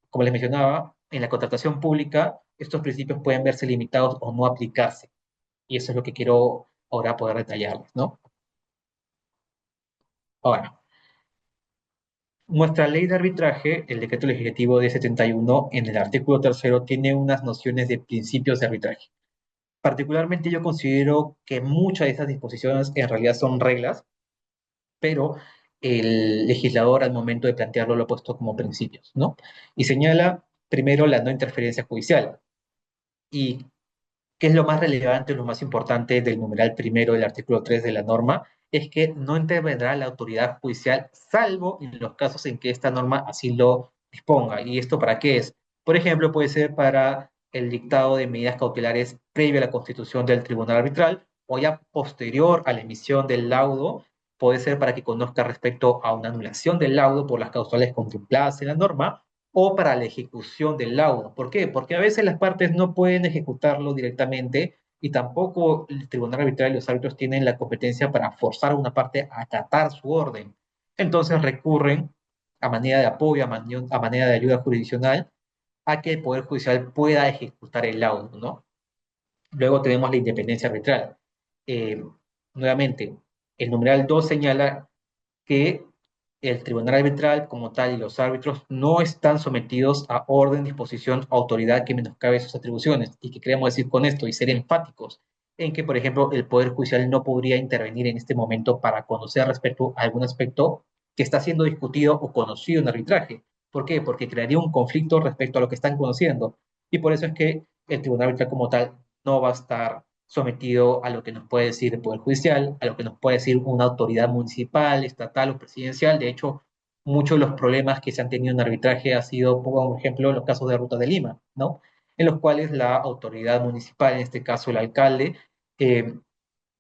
Como les mencionaba, en la contratación pública, estos principios pueden verse limitados o no aplicarse. Y eso es lo que quiero ahora poder detallarles, ¿no? Ahora, nuestra ley de arbitraje, el decreto legislativo de 71, en el artículo tercero, tiene unas nociones de principios de arbitraje. Particularmente yo considero que muchas de estas disposiciones en realidad son reglas, pero el legislador al momento de plantearlo lo ha puesto como principios, ¿no? Y señala primero la no interferencia judicial. ¿Y qué es lo más relevante, lo más importante del numeral primero del artículo 3 de la norma? Es que no intervendrá la autoridad judicial, salvo en los casos en que esta norma así lo disponga. ¿Y esto para qué es? Por ejemplo, puede ser para el dictado de medidas cautelares previo a la constitución del tribunal arbitral o ya posterior a la emisión del laudo, puede ser para que conozca respecto a una anulación del laudo por las causales contempladas en la norma o para la ejecución del laudo. ¿Por qué? Porque a veces las partes no pueden ejecutarlo directamente y tampoco el tribunal arbitral y los árbitros tienen la competencia para forzar a una parte a acatar su orden. Entonces recurren a manera de apoyo, a manera de ayuda jurisdiccional, a que el Poder Judicial pueda ejecutar el laudo, ¿no? Luego tenemos la independencia arbitral. Eh, Nuevamente, el numeral 2 señala que el tribunal arbitral como tal y los árbitros no están sometidos a orden, disposición o autoridad que menoscabe sus atribuciones. ¿Y qué queremos decir con esto? Y ser enfáticos en que, por ejemplo, el Poder Judicial no podría intervenir en este momento para conocer respecto a algún aspecto que está siendo discutido o conocido en arbitraje. ¿Por qué? Porque crearía un conflicto respecto a lo que están conociendo. Y por eso es que el tribunal arbitral como tal no va a estar sometido a lo que nos puede decir el Poder Judicial, a lo que nos puede decir una autoridad municipal, estatal o presidencial. De hecho, muchos de los problemas que se han tenido en arbitraje ha sido, por ejemplo, los casos de Ruta de Lima, ¿no? en los cuales la autoridad municipal, en este caso el alcalde, eh,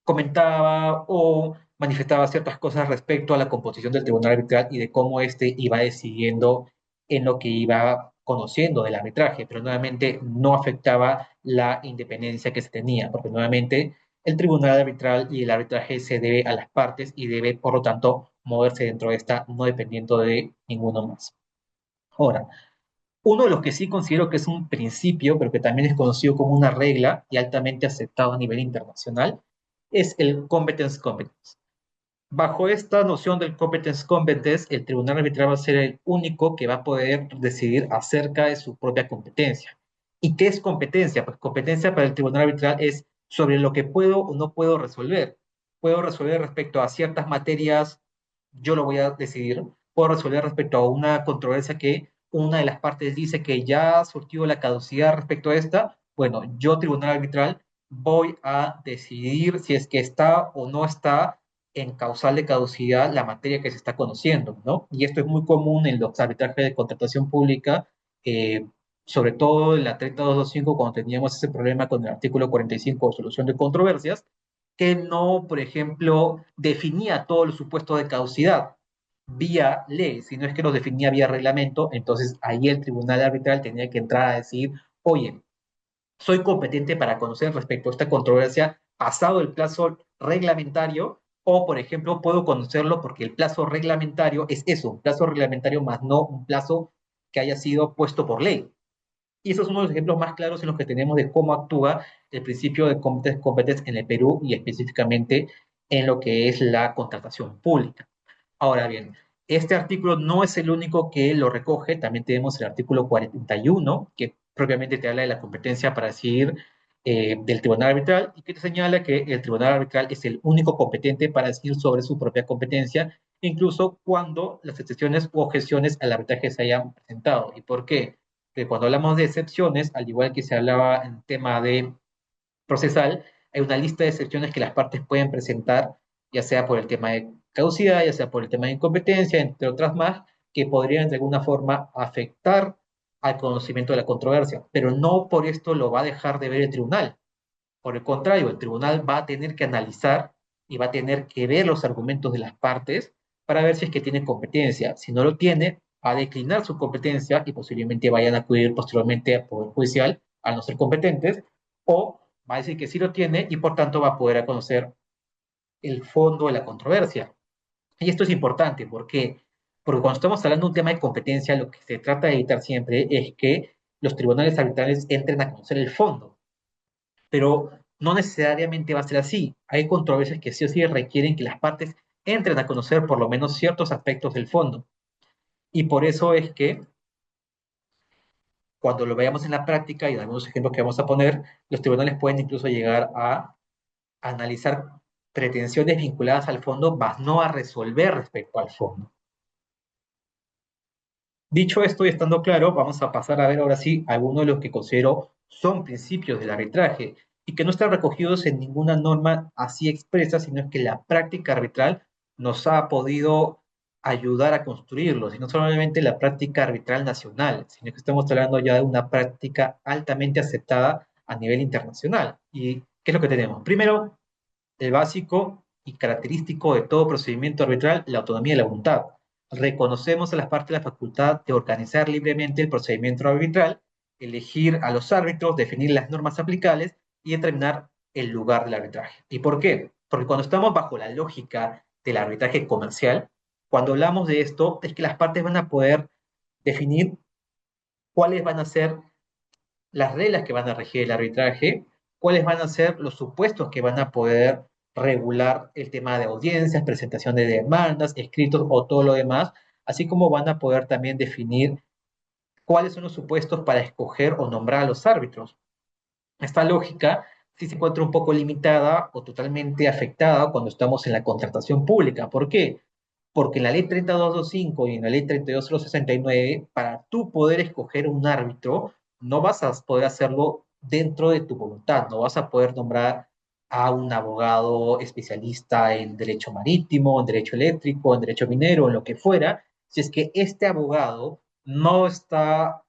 comentaba o manifestaba ciertas cosas respecto a la composición del tribunal arbitral y de cómo éste iba decidiendo en lo que iba conociendo del arbitraje, pero nuevamente no afectaba la independencia que se tenía, porque nuevamente el tribunal arbitral y el arbitraje se debe a las partes y debe, por lo tanto, moverse dentro de esta, no dependiendo de ninguno más. Ahora, uno de los que sí considero que es un principio, pero que también es conocido como una regla y altamente aceptado a nivel internacional, es el competence competence. Bajo esta noción del competence competence, el tribunal arbitral va a ser el único que va a poder decidir acerca de su propia competencia. ¿Y qué es competencia? Pues competencia para el tribunal arbitral es sobre lo que puedo o no puedo resolver. Puedo resolver respecto a ciertas materias, yo lo voy a decidir. Puedo resolver respecto a una controversia que una de las partes dice que ya surtió la caducidad respecto a esta. Bueno, yo, tribunal arbitral, voy a decidir si es que está o no está en causal de caducidad la materia que se está conociendo, ¿no? Y esto es muy común en los arbitrajes de contratación pública, eh, sobre todo en la 3225, cuando teníamos ese problema con el artículo 45 de solución de controversias, que no, por ejemplo, definía todos los supuestos de caducidad vía ley, sino es que los definía vía reglamento. Entonces ahí el tribunal arbitral tenía que entrar a decir, oye, soy competente para conocer respecto a esta controversia pasado el plazo reglamentario, o por ejemplo puedo conocerlo porque el plazo reglamentario es eso, un plazo reglamentario más no un plazo que haya sido puesto por ley. Y esos son uno de los ejemplos más claros en los que tenemos de cómo actúa el principio de competence en el Perú y específicamente en lo que es la contratación pública. Ahora bien, este artículo no es el único que lo recoge, también tenemos el artículo 41, que propiamente te habla de la competencia para decidir del tribunal arbitral y que te señala que el tribunal arbitral es el único competente para decidir sobre su propia competencia, incluso cuando las excepciones u objeciones al arbitraje se hayan presentado. ¿Y por qué? Porque cuando hablamos de excepciones, al igual que se hablaba en tema de procesal, hay una lista de excepciones que las partes pueden presentar, ya sea por el tema de caducidad, ya sea por el tema de incompetencia, entre otras más, que podrían de alguna forma afectar al conocimiento de la controversia, pero no por esto lo va a dejar de ver el tribunal. Por el contrario, el tribunal va a tener que analizar y va a tener que ver los argumentos de las partes para ver si es que tiene competencia. Si no lo tiene, va a declinar su competencia y posiblemente vayan a acudir posteriormente al Poder Judicial al no ser competentes, o va a decir que sí lo tiene y por tanto va a poder conocer el fondo de la controversia. Y esto es importante porque cuando estamos hablando de un tema de competencia, lo que se trata de evitar siempre es que los tribunales arbitrales entren a conocer el fondo, pero no necesariamente va a ser así. Hay controversias que sí o sí requieren que las partes entren a conocer por lo menos ciertos aspectos del fondo. Y por eso es que cuando lo veamos en la práctica y en algunos ejemplos que vamos a poner, los tribunales pueden incluso llegar a analizar pretensiones vinculadas al fondo, más no a resolver respecto al fondo. Dicho esto y estando claro, vamos a pasar a ver ahora sí algunos de los que considero son principios del arbitraje y que no están recogidos en ninguna norma así expresa, sino es que la práctica arbitral nos ha podido ayudar a construirlos, y no solamente la práctica arbitral nacional, sino que estamos hablando ya de una práctica altamente aceptada a nivel internacional. ¿Y qué es lo que tenemos? Primero, el básico y característico de todo procedimiento arbitral, la autonomía de la voluntad. Reconocemos a las partes la facultad de organizar libremente el procedimiento arbitral, elegir a los árbitros, definir las normas aplicables y determinar el lugar del arbitraje. ¿Y por qué? Porque cuando estamos bajo la lógica del arbitraje comercial, cuando hablamos de esto, es que las partes van a poder definir cuáles van a ser las reglas que van a regir el arbitraje, cuáles van a ser los supuestos que van a poder regular el tema de audiencias, presentación de demandas, escritos o todo lo demás, así como van a poder también definir cuáles son los supuestos para escoger o nombrar a los árbitros. Esta lógica sí se encuentra un poco limitada o totalmente afectada cuando estamos en la contratación pública. ¿Por qué? Porque en la ley 3225 y en la ley 32069, para tú poder escoger un árbitro, no vas a poder hacerlo dentro de tu voluntad, no vas a poder nombrar a un abogado especialista en derecho marítimo, en derecho eléctrico, en derecho minero, en lo que fuera, si es que este abogado no está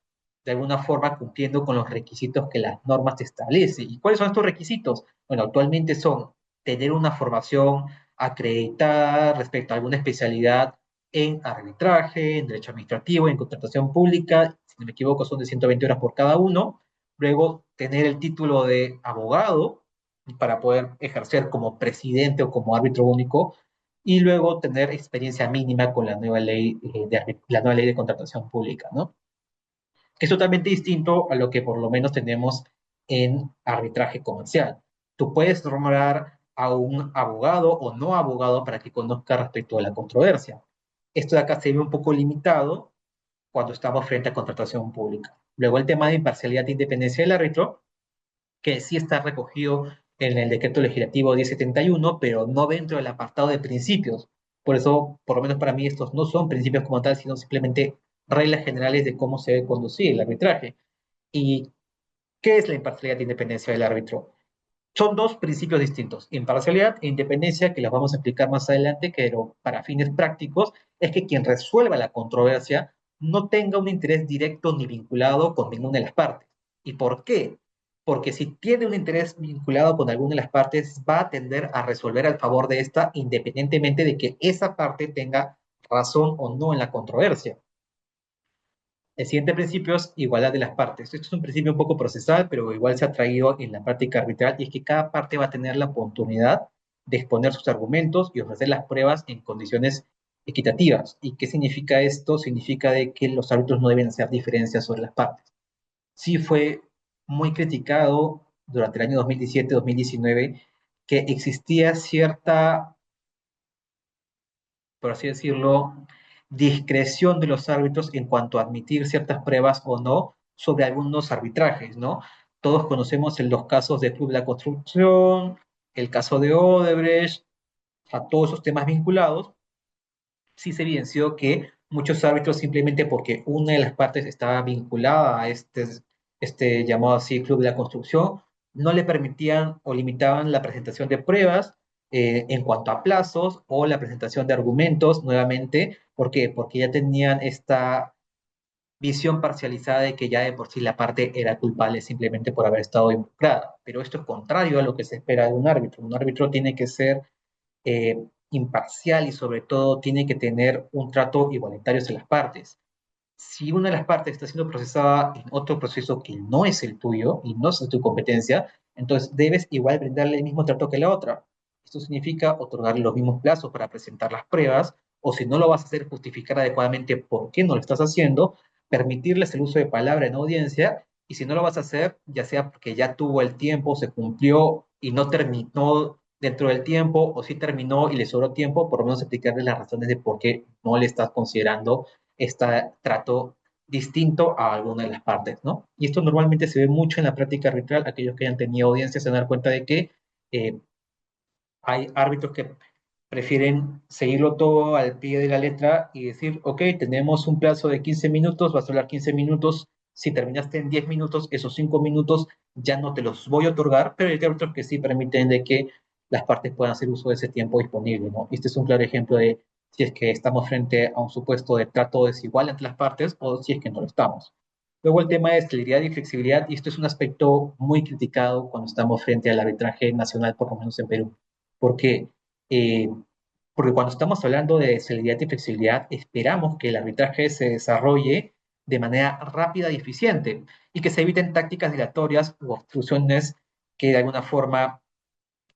de alguna forma cumpliendo con los requisitos que las normas establecen. ¿Y cuáles son estos requisitos? Bueno, actualmente son tener una formación acreditada respecto a alguna especialidad en arbitraje, en derecho administrativo, en contratación pública, si no me equivoco son de 120 horas por cada uno, luego tener el título de abogado para poder ejercer como presidente o como árbitro único, y luego tener experiencia mínima con la nueva ley, la nueva ley de contratación pública, ¿no? Es totalmente distinto a lo que por lo menos tenemos en arbitraje comercial. Tú puedes nombrar a un abogado o no abogado para que conozca respecto a la controversia. Esto de acá se ve un poco limitado cuando estamos frente a contratación pública. Luego el tema de imparcialidad e independencia del árbitro, que sí está recogido en el decreto legislativo 1071, pero no dentro del apartado de principios. Por eso, por lo menos para mí, estos no son principios como tal, sino simplemente reglas generales de cómo se debe conducir el arbitraje. ¿Y qué es la imparcialidad e independencia del árbitro? Son dos principios distintos, imparcialidad e independencia, que los vamos a explicar más adelante, pero para fines prácticos es que quien resuelva la controversia no tenga un interés directo ni vinculado con ninguna de las partes. ¿Y por qué? Porque si tiene un interés vinculado con alguna de las partes, va a tender a resolver al favor de esta, independientemente de que esa parte tenga razón o no en la controversia. El siguiente principio es igualdad de las partes. Esto es un principio un poco procesal, pero igual se ha traído en la práctica arbitral, y es que cada parte va a tener la oportunidad de exponer sus argumentos y ofrecer las pruebas en condiciones equitativas. ¿Y qué significa esto? Significa de que los árbitros no deben hacer diferencias sobre las partes. Sí fue muy criticado durante el año 2017-2019 que existía cierta, por así decirlo, discreción de los árbitros en cuanto a admitir ciertas pruebas o no sobre algunos arbitrajes, ¿no? Todos conocemos los casos de Club de la Construcción, el caso de Odebrecht, a todos esos temas vinculados, sí se evidenció que muchos árbitros, simplemente porque una de las partes estaba vinculada a este llamado así Club de la Construcción, no le permitían o limitaban la presentación de pruebas en cuanto a plazos o la presentación de argumentos nuevamente. ¿Por qué? Porque ya tenían esta visión parcializada de que ya de por sí la parte era culpable simplemente por haber estado involucrada. Pero esto es contrario a lo que se espera de un árbitro. Un árbitro tiene que ser imparcial y sobre todo tiene que tener un trato igualitario hacia las partes. Si una de las partes está siendo procesada en otro proceso que no es el tuyo y no es de tu competencia, entonces debes igual brindarle el mismo trato que la otra. Esto significa otorgarle los mismos plazos para presentar las pruebas, o si no lo vas a hacer, justificar adecuadamente por qué no lo estás haciendo, permitirles el uso de palabra en audiencia, y si no lo vas a hacer, ya sea porque ya tuvo el tiempo, se cumplió y no terminó dentro del tiempo, o si terminó y le sobró tiempo, por lo menos explicarles las razones de por qué no le estás considerando este trato distinto a alguna de las partes, ¿no? Y esto normalmente se ve mucho en la práctica arbitral. Aquellos que hayan tenido audiencias se dan cuenta de que eh, hay árbitros que prefieren seguirlo todo al pie de la letra y decir, ok, tenemos un plazo de 15 minutos, vas a hablar 15 minutos, si terminaste en 10 minutos, esos 5 minutos ya no te los voy a otorgar, pero hay árbitros que sí permiten de que las partes puedan hacer uso de ese tiempo disponible, ¿no? Este es un claro ejemplo de si es que estamos frente a un supuesto de trato desigual entre las partes o si es que no lo estamos. Luego el tema de celeridad y flexibilidad, y esto es un aspecto muy criticado cuando estamos frente al arbitraje nacional, por lo menos en Perú. ¿Por qué? Eh, Porque cuando estamos hablando de celeridad y flexibilidad, esperamos que el arbitraje se desarrolle de manera rápida y eficiente y que se eviten tácticas dilatorias u obstrucciones que de alguna forma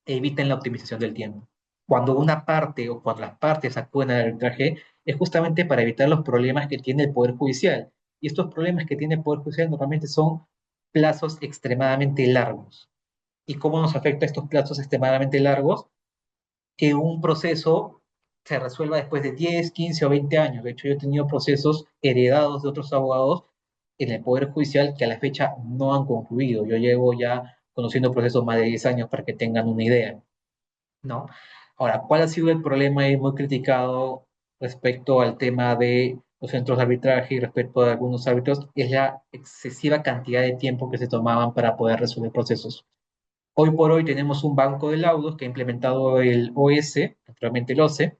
eviten la optimización del tiempo. Cuando una parte o cuando las partes actúan en el arbitraje, es justamente para evitar los problemas que tiene el Poder Judicial. Y estos problemas que tiene el Poder Judicial normalmente son plazos extremadamente largos. ¿Y cómo nos afecta estos plazos extremadamente largos? Que un proceso se resuelva después de 10, 15 o 20 años. De hecho, yo he tenido procesos heredados de otros abogados en el Poder Judicial que a la fecha no han concluido. Yo llevo ya conociendo procesos más de 10 años para que tengan una idea, ¿no? Ahora, ¿cuál ha sido el problema y muy criticado respecto al tema de los centros de arbitraje y respecto a algunos árbitros? Es la excesiva cantidad de tiempo que se tomaban para poder resolver procesos. Hoy por hoy tenemos un banco de laudos que ha implementado el OS, actualmente el OCE,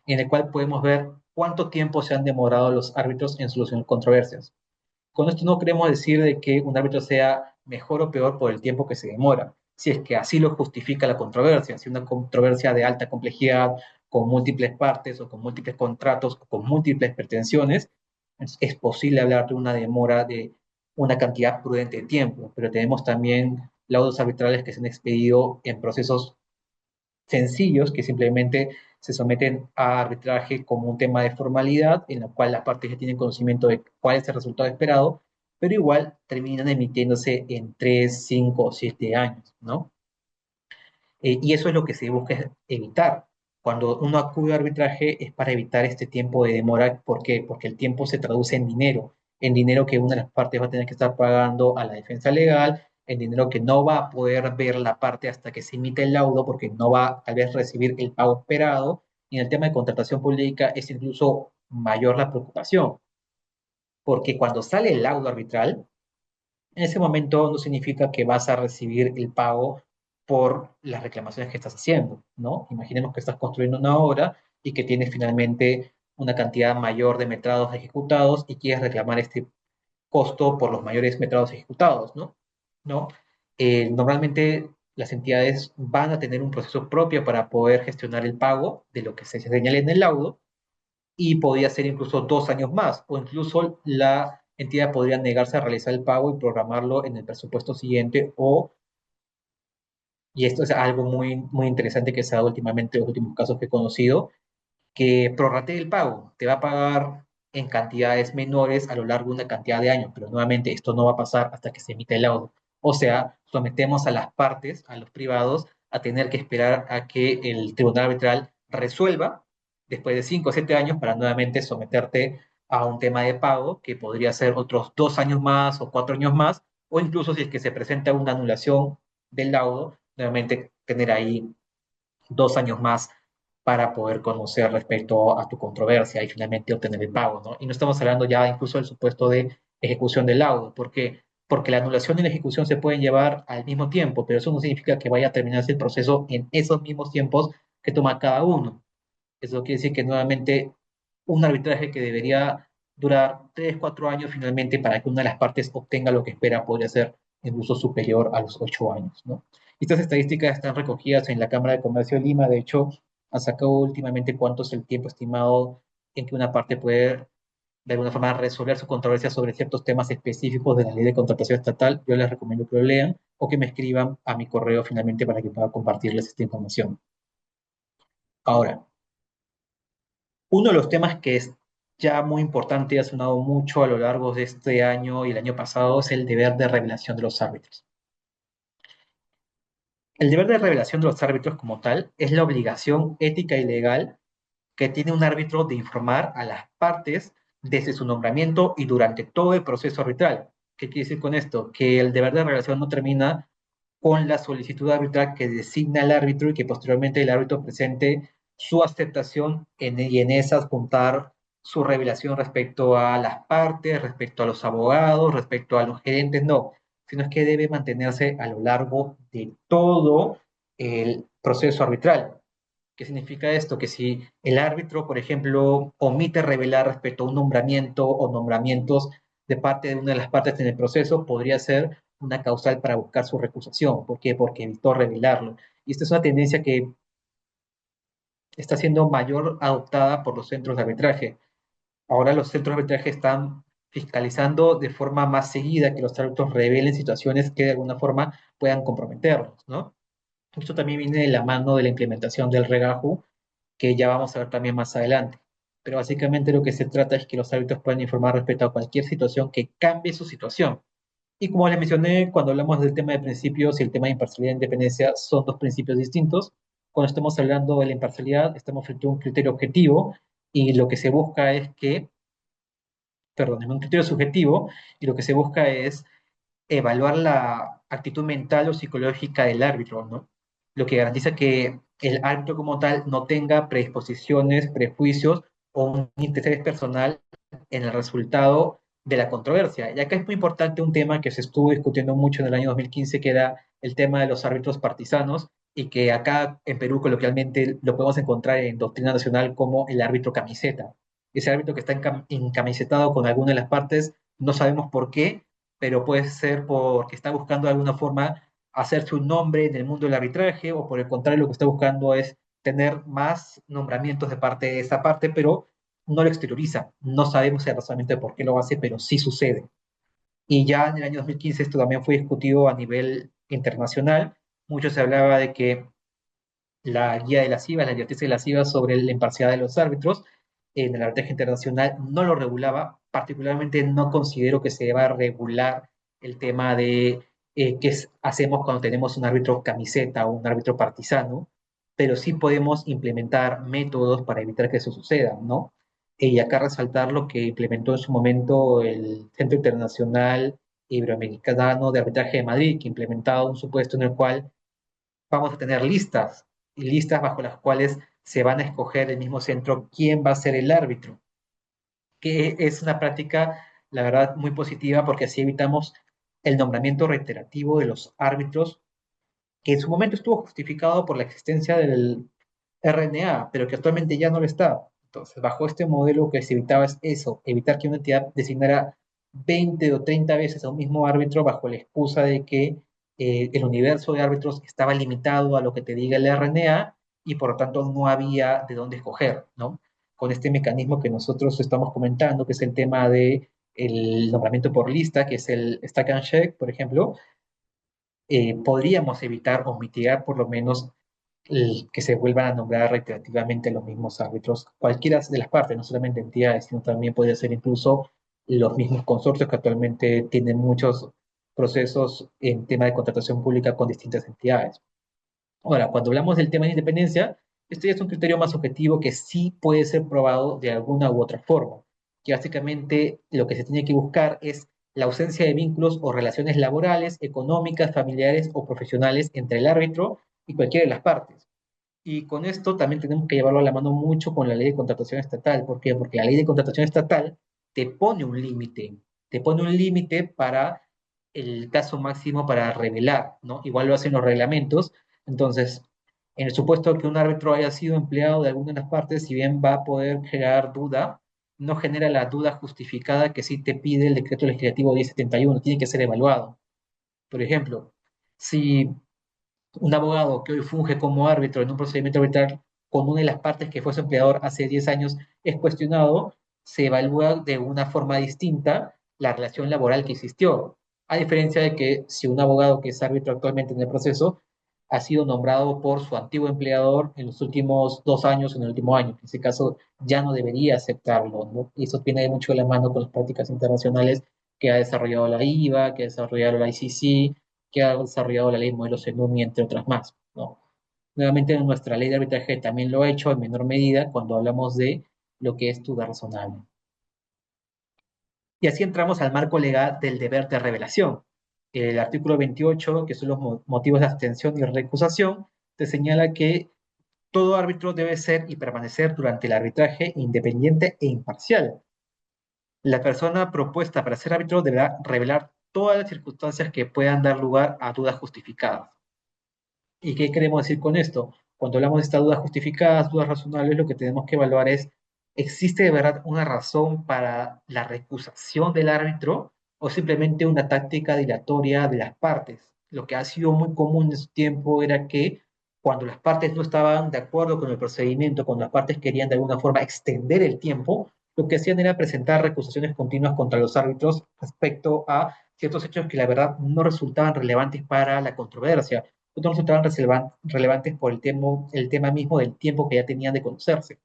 en el cual podemos ver cuánto tiempo se han demorado los árbitros en solucionar controversias. Con esto no queremos decir de que un árbitro sea mejor o peor por el tiempo que se demora, si es que así lo justifica la controversia, si una controversia de alta complejidad, con múltiples partes o con múltiples contratos o con múltiples pretensiones, es posible hablar de una demora de una cantidad prudente de tiempo, pero tenemos también laudos arbitrales que se han expedido en procesos sencillos que simplemente se someten a arbitraje como un tema de formalidad, en la cual las partes ya tienen conocimiento de cuál es el resultado esperado, pero igual terminan emitiéndose en 3, 5 o 7 años, ¿no? Y eso es lo que se busca evitar. Cuando uno acude a arbitraje es para evitar este tiempo de demora. ¿Por qué? Porque el tiempo se traduce en dinero que una de las partes va a tener que estar pagando a la defensa legal, en dinero que no va a poder ver la parte hasta que se emite el laudo, porque no va tal vez recibir el pago esperado. Y en el tema de contratación pública es incluso mayor la preocupación, porque cuando sale el laudo arbitral, en ese momento no significa que vas a recibir el pago por las reclamaciones que estás haciendo, ¿no? Imaginemos que estás construyendo una obra y que tienes finalmente una cantidad mayor de metrados ejecutados y quieres reclamar este costo por los mayores metrados ejecutados, ¿no? ¿No? Normalmente las entidades van a tener un proceso propio para poder gestionar el pago de lo que se señala en el laudo y podría ser incluso 2 años más, o incluso la entidad podría negarse a realizar el pago y programarlo en el presupuesto siguiente, y esto es algo muy interesante que se ha dado últimamente en los últimos casos que he conocido, que prorratee el pago, te va a pagar en cantidades menores a lo largo de una cantidad de años, pero nuevamente esto no va a pasar hasta que se emita el laudo. O sea, sometemos a las partes, a los privados, a tener que esperar a que el tribunal arbitral resuelva después de 5 o 7 años para nuevamente someterte a un tema de pago que podría ser otros 2 años más o 4 años más, o incluso si es que se presenta una anulación del laudo, nuevamente tener ahí 2 años más para poder conocer respecto a tu controversia y finalmente obtener el pago, ¿no? Y no estamos hablando ya incluso del supuesto de ejecución del laudo, porque la anulación y la ejecución se pueden llevar al mismo tiempo, pero eso no significa que vaya a terminarse el proceso en esos mismos tiempos que toma cada uno. Eso quiere decir que nuevamente un arbitraje que debería durar 3, 4 años finalmente para que una de las partes obtenga lo que espera podría ser incluso superior a los 8 años, ¿no? Estas estadísticas están recogidas en la Cámara de Comercio de Lima. De hecho, ha sacado últimamente cuánto es el tiempo estimado en que una parte puede de alguna forma resolver su controversia sobre ciertos temas específicos de la ley de contratación estatal. Yo les recomiendo que lo lean o que me escriban a mi correo finalmente para que pueda compartirles esta información. Ahora, uno de los temas que es ya muy importante y ha sonado mucho a lo largo de este año y el año pasado es el deber de revelación de los árbitros. El deber de revelación de los árbitros como tal es la obligación ética y legal que tiene un árbitro de informar a las partes desde su nombramiento y durante todo el proceso arbitral. ¿Qué quiere decir con esto? Que el deber de revelación no termina con la solicitud arbitral que designa el árbitro y que posteriormente el árbitro presente su aceptación y en esa juntar su revelación respecto a las partes, respecto a los abogados, respecto a los gerentes, no, sino es que debe mantenerse a lo largo de todo el proceso arbitral. ¿Qué significa esto? Que si el árbitro, por ejemplo, omite revelar respecto a un nombramiento o nombramientos de parte de una de las partes en el proceso, podría ser una causal para buscar su recusación. ¿Por qué? Porque evitó revelarlo. Y esta es una tendencia que está siendo mayor adoptada por los centros de arbitraje. Ahora los centros de arbitraje están fiscalizando de forma más seguida que los árbitros revelen situaciones que de alguna forma puedan comprometerlos, ¿no? Esto también viene de la mano de la implementación del regajo que ya vamos a ver también más adelante. Pero básicamente lo que se trata es que los árbitros puedan informar respecto a cualquier situación que cambie su situación. Y como les mencioné, cuando hablamos del tema de principios y el tema de imparcialidad e independencia, son dos principios distintos. Cuando estamos hablando de la imparcialidad, estamos frente a un criterio objetivo y lo que se busca es que, perdón, es un criterio subjetivo y lo que se busca es evaluar la actitud mental o psicológica del árbitro, ¿no? Lo que garantiza que el árbitro como tal no tenga predisposiciones, prejuicios o un interés personal en el resultado de la controversia. Y acá es muy importante un tema que se estuvo discutiendo mucho en el año 2015, que era el tema de los árbitros partisanos, y que acá en Perú coloquialmente lo podemos encontrar en doctrina nacional como el árbitro camiseta. Ese árbitro que está encamisetado con alguna de las partes no sabemos por qué, pero puede ser porque está buscando de alguna forma hacerse un nombre en el mundo del arbitraje, o por el contrario, lo que está buscando es tener más nombramientos de parte de esa parte, pero no lo exterioriza. No sabemos exactamente por qué lo hace, pero sí sucede. Y ya en el año 2015 esto también fue discutido a nivel internacional. Mucho se hablaba de que la guía de las IVA, la directriz de las IVA sobre la imparcialidad de los árbitros en el arbitraje internacional no lo regulaba. Particularmente no considero que se deba regular el tema de hacemos cuando tenemos un árbitro camiseta o un árbitro partisano, pero sí podemos implementar métodos para evitar que eso suceda, ¿no? Y acá resaltar lo que implementó en su momento el Centro Internacional Iberoamericano de Arbitraje de Madrid, que implementaba un supuesto en el cual vamos a tener listas, y listas bajo las cuales se van a escoger el mismo centro quién va a ser el árbitro, que es una práctica, la verdad, muy positiva porque así evitamos el nombramiento reiterativo de los árbitros, que en su momento estuvo justificado por la existencia del RNA, pero que actualmente ya no lo está. Entonces, bajo este modelo que se evitaba es eso, evitar que una entidad designara 20 o 30 veces a un mismo árbitro bajo la excusa de que el universo de árbitros estaba limitado a lo que te diga el RNA y por lo tanto no había de dónde escoger, ¿no? Con este mecanismo que nosotros estamos comentando, que es el tema de el nombramiento por lista, que es el stack and check, por ejemplo, podríamos evitar o mitigar por lo menos que se vuelvan a nombrar reiterativamente los mismos árbitros, cualquiera de las partes, no solamente entidades, sino también puede ser incluso los mismos consorcios que actualmente tienen muchos procesos en tema de contratación pública con distintas entidades. Ahora, cuando hablamos del tema de independencia, esto ya es un criterio más objetivo que sí puede ser probado de alguna u otra forma, que básicamente lo que se tiene que buscar es la ausencia de vínculos o relaciones laborales, económicas, familiares o profesionales entre el árbitro y cualquiera de las partes. Y con esto también tenemos que llevarlo a la mano mucho con la ley de contratación estatal. ¿Por qué? Porque la ley de contratación estatal te pone un límite para el caso máximo para revelar, ¿no? Igual lo hacen los reglamentos. Entonces, en el supuesto que un árbitro haya sido empleado de alguna de las partes, si bien va a poder generar duda, no genera la duda justificada que sí te pide el decreto legislativo 1071, tiene que ser evaluado. Por ejemplo, si un abogado que hoy funge como árbitro en un procedimiento arbitral con una de las partes que fue su empleador hace 10 años es cuestionado, se evalúa de una forma distinta la relación laboral que existió. A diferencia de que si un abogado que es árbitro actualmente en el proceso ha sido nombrado por su antiguo empleador en los últimos 2 años o en el último año, en ese caso ya no debería aceptarlo, ¿no? Y eso viene mucho de la mano con las prácticas internacionales que ha desarrollado la IVA, que ha desarrollado la ICC, que ha desarrollado la ley modelo CENUMI, entre otras más, ¿no? Nuevamente, nuestra ley de arbitraje también lo ha hecho en menor medida cuando hablamos de lo que es duda razonable. Y así entramos al marco legal del deber de revelación. El artículo 28, que son los motivos de abstención y recusación, te señala que todo árbitro debe ser y permanecer durante el arbitraje independiente e imparcial. La persona propuesta para ser árbitro deberá revelar todas las circunstancias que puedan dar lugar a dudas justificadas. ¿Y qué queremos decir con esto? Cuando hablamos de estas dudas justificadas, dudas razonables, lo que tenemos que evaluar es, ¿existe de verdad una razón para la recusación del árbitro o simplemente una táctica dilatoria de las partes? Lo que ha sido muy común en su tiempo era que cuando las partes no estaban de acuerdo con el procedimiento, cuando las partes querían de alguna forma extender el tiempo, lo que hacían era presentar recusaciones continuas contra los árbitros respecto a ciertos hechos que la verdad no resultaban relevantes para la controversia, no resultaban relevantes por el tema mismo del tiempo que ya tenían de conocerse.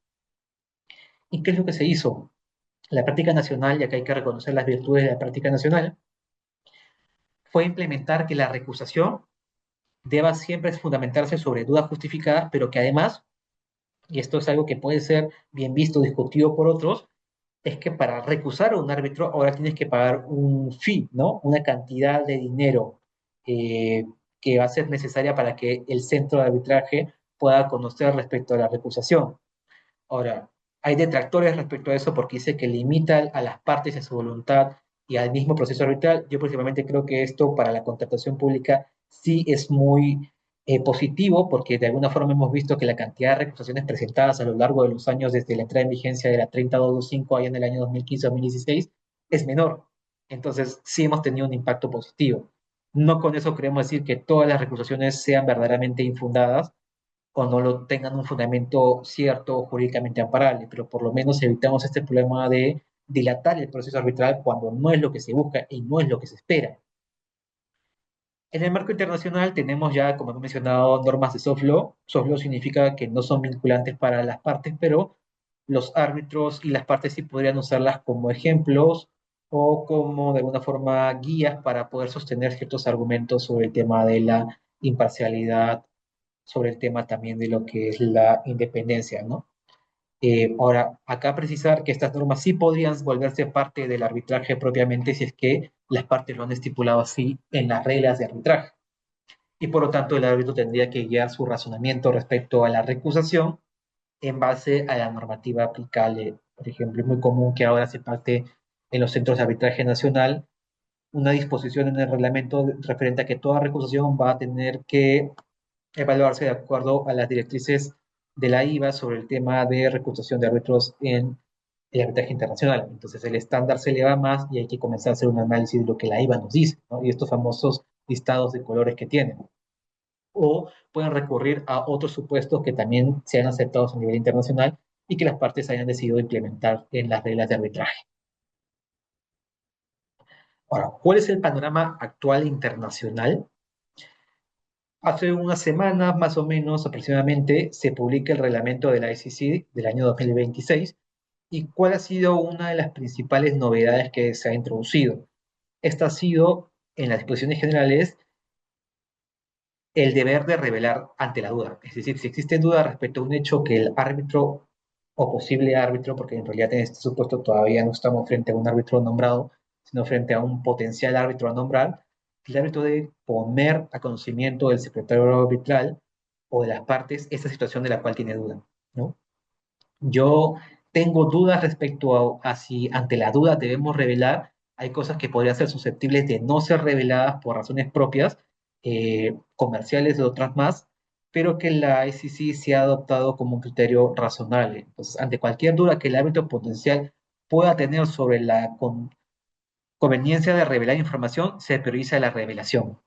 ¿Y qué es lo que se hizo? La práctica nacional, ya que hay que reconocer las virtudes de la práctica nacional, fue implementar que la recusación deba siempre fundamentarse sobre dudas justificadas, pero que además, y esto es algo que puede ser bien visto, discutido por otros, es que para recusar a un árbitro ahora tienes que pagar un fee, ¿no? Una cantidad de dinero eh, que va a ser necesaria para que el centro de arbitraje pueda conocer respecto a la recusación. Ahora, hay detractores respecto a eso porque dice que limita a las partes a su voluntad y al mismo proceso arbitral. Yo principalmente creo que esto para la contratación pública sí es muy positivo porque de alguna forma hemos visto que la cantidad de recusaciones presentadas a lo largo de los años desde la entrada en vigencia de la 30225 allá en el año 2015-2016 es menor. Entonces, sí hemos tenido un impacto positivo. No con eso queremos decir que todas las recusaciones sean verdaderamente infundadas o no lo tengan un fundamento cierto o jurídicamente amparable, pero por lo menos evitamos este problema de dilatar el proceso arbitral cuando no es lo que se busca y no es lo que se espera. En el marco internacional tenemos ya, como he mencionado, normas de soft law. Soft law significa que no son vinculantes para las partes, pero los árbitros y las partes sí podrían usarlas como ejemplos o como de alguna forma guías para poder sostener ciertos argumentos sobre el tema de la imparcialidad, sobre el tema también de lo que es la independencia, ¿no? Ahora, acá precisar que estas normas sí podrían volverse parte del arbitraje propiamente si es que las partes lo han estipulado así en las reglas de arbitraje y por lo tanto el árbitro tendría que guiar su razonamiento respecto a la recusación en base a la normativa aplicable. Por ejemplo, es muy común que ahora se pacte en los centros de arbitraje nacional una disposición en el reglamento referente a que toda recusación va a tener que evaluarse de acuerdo a las directrices de la IVA sobre el tema de recusación de árbitros en el arbitraje internacional. Entonces el estándar se eleva más y hay que comenzar a hacer un análisis de lo que la IVA nos dice, ¿no? Y estos famosos listados de colores que tienen o pueden recurrir a otros supuestos que también sean aceptados a nivel internacional y que las partes hayan decidido implementar en las reglas de arbitraje. Ahora, ¿cuál es el panorama actual internacional? Hace unas semanas, más o menos aproximadamente, se publica el reglamento de la ICC del año 2026 y cuál ha sido una de las principales novedades que se ha introducido. Esta ha sido, en las disposiciones generales, el deber de revelar ante la duda. Es decir, si existe duda respecto a un hecho que el árbitro o posible árbitro, porque en realidad en este supuesto todavía no estamos frente a un árbitro nombrado, sino frente a un potencial árbitro a nombrar, el árbitro debe poner a conocimiento del secretario arbitral o de las partes esa situación de la cual tiene duda, ¿no? Yo tengo dudas respecto a si ante la duda debemos revelar. Hay cosas que podrían ser susceptibles de no ser reveladas por razones propias, comerciales de otras más, pero que la ICC se ha adoptado como un criterio razonable. Entonces, ante cualquier duda que el árbitro potencial pueda tener sobre la conveniencia de revelar información, se prioriza la revelación.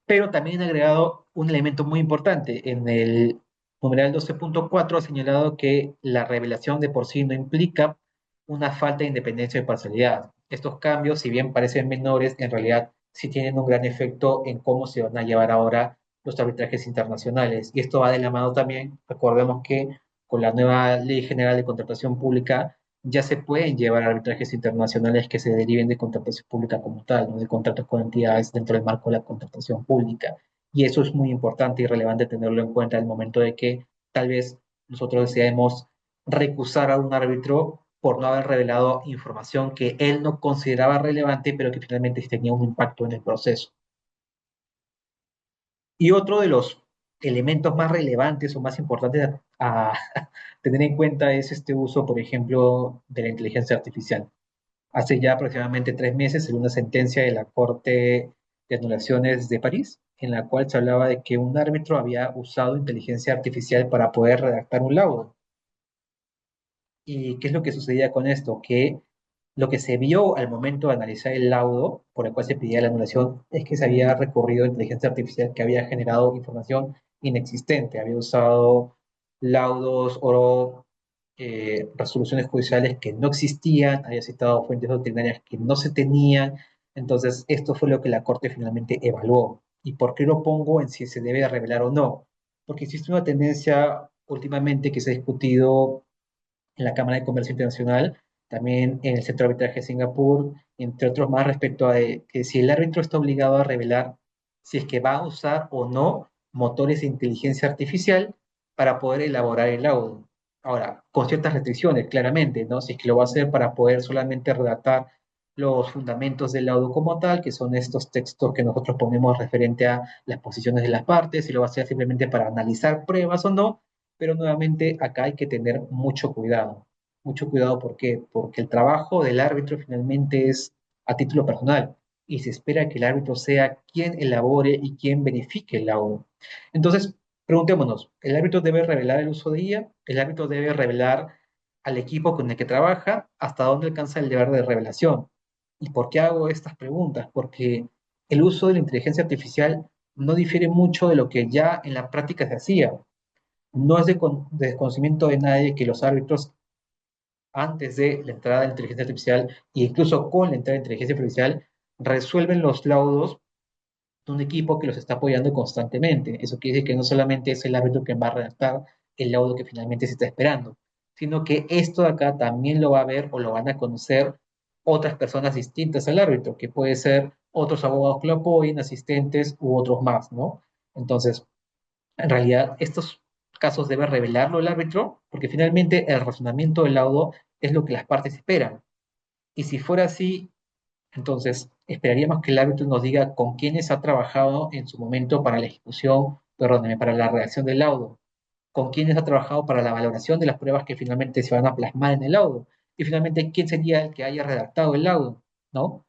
Pero también ha agregado un elemento muy importante. En el numeral 12.4 ha señalado que la revelación de por sí no implica una falta de independencia o parcialidad. Estos cambios, si bien parecen menores, en realidad sí tienen un gran efecto en cómo se van a llevar ahora los arbitrajes internacionales. Y esto va de la mano también, recordemos que con la nueva Ley General de Contratación Pública ya se pueden llevar arbitrajes internacionales que se deriven de contratación pública como tal, ¿no? De contratos con entidades dentro del marco de la contratación pública. Y eso es muy importante y relevante tenerlo en cuenta al momento de que tal vez nosotros deseemos recusar a un árbitro por no haber revelado información que él no consideraba relevante, pero que finalmente sí tenía un impacto en el proceso. Y otro de los elementos más relevantes o más importantes a tener en cuenta es este uso, por ejemplo, de la inteligencia artificial. Hace ya aproximadamente 3 meses, en una sentencia de la Corte de Anulaciones de París, en la cual se hablaba de que un árbitro había usado inteligencia artificial para poder redactar un laudo. ¿Y qué es lo que sucedía con esto? Que lo que se vio al momento de analizar el laudo por el cual se pedía la anulación es que se había recurrido a inteligencia artificial que había generado información inexistente, había usado laudos o resoluciones judiciales que no existían, había citado fuentes doctrinarias que no se tenían. Entonces, esto fue lo que la Corte finalmente evaluó. ¿Y por qué lo pongo en si se debe revelar o no? Porque existe una tendencia últimamente que se ha discutido en la Cámara de Comercio Internacional, también en el Centro de Arbitraje de Singapur, entre otros más, respecto a que si el árbitro está obligado a revelar si es que va a usar o no motores de inteligencia artificial para poder elaborar el laudo. Ahora, con ciertas restricciones, claramente, ¿no? Si es que lo va a hacer para poder solamente redactar los fundamentos del laudo como tal, que son estos textos que nosotros ponemos referente a las posiciones de las partes, si lo va a hacer simplemente para analizar pruebas o no, pero nuevamente acá hay que tener mucho cuidado. Mucho cuidado, ¿por qué? Porque el trabajo del árbitro finalmente es a título personal y se espera que el árbitro sea quien elabore y quien verifique el laudo. Entonces, preguntémonos, ¿el árbitro debe revelar el uso de IA? ¿El árbitro debe revelar al equipo con el que trabaja? ¿Hasta dónde alcanza el deber de revelación? ¿Y por qué hago estas preguntas? Porque el uso de la inteligencia artificial no difiere mucho de lo que ya en la práctica se hacía. No es de desconocimiento de nadie que los árbitros, antes de la entrada de la inteligencia artificial e incluso con la entrada de la inteligencia artificial, resuelven los laudos de un equipo que los está apoyando constantemente. Eso quiere decir que no solamente es el árbitro que va a redactar el laudo que finalmente se está esperando, sino que esto de acá también lo va a ver o lo van a conocer otras personas distintas al árbitro, que puede ser otros abogados que lo apoyen, asistentes u otros más, ¿no? Entonces, en realidad, estos casos debe revelarlo el árbitro, porque finalmente el razonamiento del laudo es lo que las partes esperan. Y si fuera así, entonces esperaríamos que el árbitro nos diga con quiénes ha trabajado en su momento para la ejecución, perdóneme, para la redacción del laudo, con quiénes ha trabajado para la valoración de las pruebas que finalmente se van a plasmar en el laudo, y finalmente quién sería el que haya redactado el laudo, ¿no?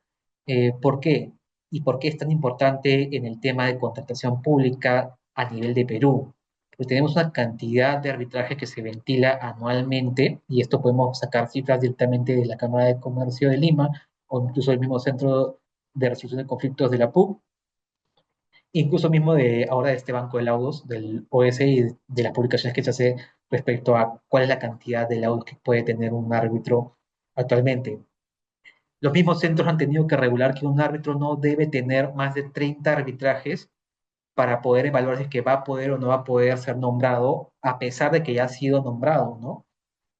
¿Por qué? ¿Y por qué es tan importante en el tema de contratación pública a nivel de Perú? Porque tenemos una cantidad de arbitraje que se ventila anualmente, y esto podemos sacar cifras directamente de la Cámara de Comercio de Lima o incluso del mismo Centro de Resolución de Conflictos de la PUC, incluso mismo de ahora de este banco de laudos del OS y de las publicaciones que se hace respecto a cuál es la cantidad de laudos que puede tener un árbitro actualmente. Los mismos centros han tenido que regular que un árbitro no debe tener más de 30 arbitrajes para poder evaluar si es que va a poder o no va a poder ser nombrado, a pesar de que ya ha sido nombrado, ¿no?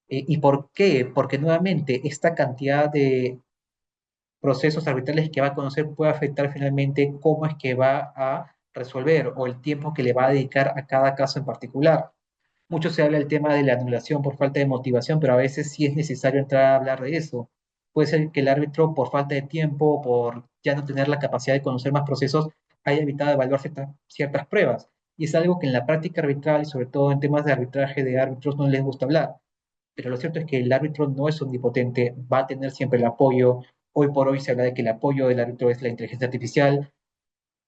¿Y por qué? Porque nuevamente esta cantidad de procesos arbitrales que va a conocer puede afectar finalmente cómo es que va a resolver o el tiempo que le va a dedicar a cada caso en particular. Mucho se habla del tema de la anulación por falta de motivación, pero a veces sí es necesario entrar a hablar de eso. Puede ser que el árbitro, por falta de tiempo, por ya no tener la capacidad de conocer más procesos, haya evitado evaluar ciertas pruebas. Y es algo que en la práctica arbitral y sobre todo en temas de arbitraje de árbitros no les gusta hablar. Pero lo cierto es que el árbitro no es omnipotente, va a tener siempre el apoyo. Hoy por hoy se habla de que el apoyo del árbitro es la inteligencia artificial,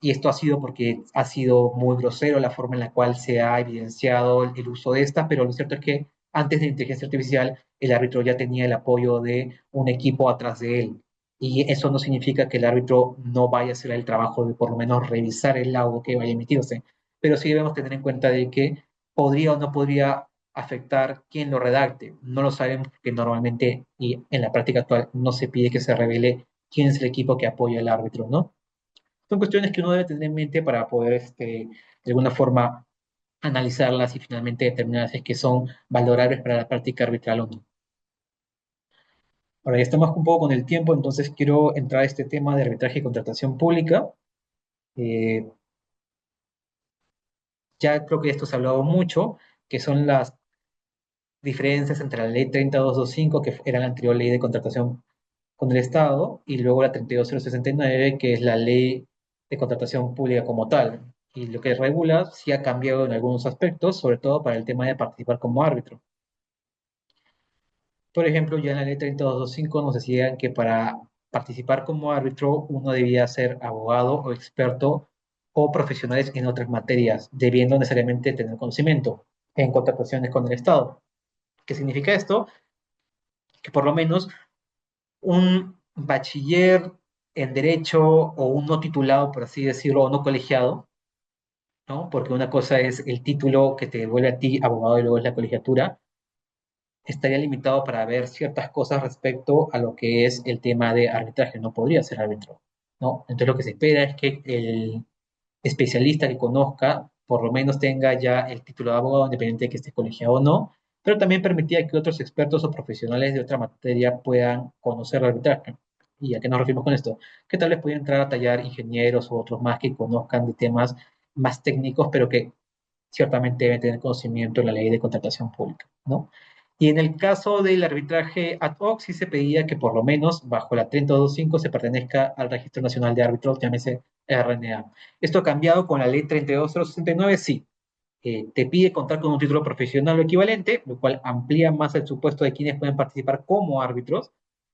y esto ha sido porque ha sido muy grosero la forma en la cual se ha evidenciado el uso de esta, pero lo cierto es que antes de la inteligencia artificial, el árbitro ya tenía el apoyo de un equipo atrás de él. Y eso no significa que el árbitro no vaya a hacer el trabajo de por lo menos revisar el laudo que vaya a emitirse, pero sí debemos tener en cuenta de que podría o no podría afectar quién lo redacte. No lo sabemos porque normalmente y en la práctica actual no se pide que se revele quién es el equipo que apoya al árbitro, ¿no? Son cuestiones que uno debe tener en mente para poder, de alguna forma, analizarlas y finalmente determinar si es que son valorables para la práctica arbitral o no. Ahora, ya estamos un poco con el tiempo, entonces quiero entrar a este tema de arbitraje y contratación pública. Eh, ya creo que esto se ha hablado mucho, que son las diferencias entre la ley 30225, que era la anterior ley de contratación con el Estado, y luego la 32069, que es la ley de contratación pública como tal. Y lo que regula sí ha cambiado en algunos aspectos, sobre todo para el tema de participar como árbitro. Por ejemplo, ya en la ley 30225 nos decían que para participar como árbitro uno debía ser abogado o experto o profesionales en otras materias, debiendo necesariamente tener conocimiento en contrataciones con el Estado. ¿Qué significa esto? Que por lo menos un bachiller en derecho o un no titulado, por así decirlo, o no colegiado, ¿no? Porque una cosa es el título que te devuelve a ti abogado y luego es la colegiatura, estaría limitado para ver ciertas cosas respecto a lo que es el tema de arbitraje, no podría ser árbitro, ¿no? Entonces lo que se espera es que el especialista que conozca, por lo menos tenga ya el título de abogado, independiente de que esté colegiado o no, pero también permitía que otros expertos o profesionales de otra materia puedan conocer el arbitraje. ¿Y a qué nos referimos con esto? Que tal vez puedan entrar a tallar ingenieros o otros más que conozcan de temas más técnicos, pero que ciertamente deben tener conocimiento de la ley de contratación pública, ¿no? Y en el caso del arbitraje ad hoc, sí se pedía que por lo menos bajo la 325 se pertenezca al Registro Nacional de Árbitros, llámese RNA. Esto ha cambiado con la ley 32069, sí. Te pide contar con un título profesional o equivalente, lo cual amplía más el supuesto de quienes pueden participar como árbitros,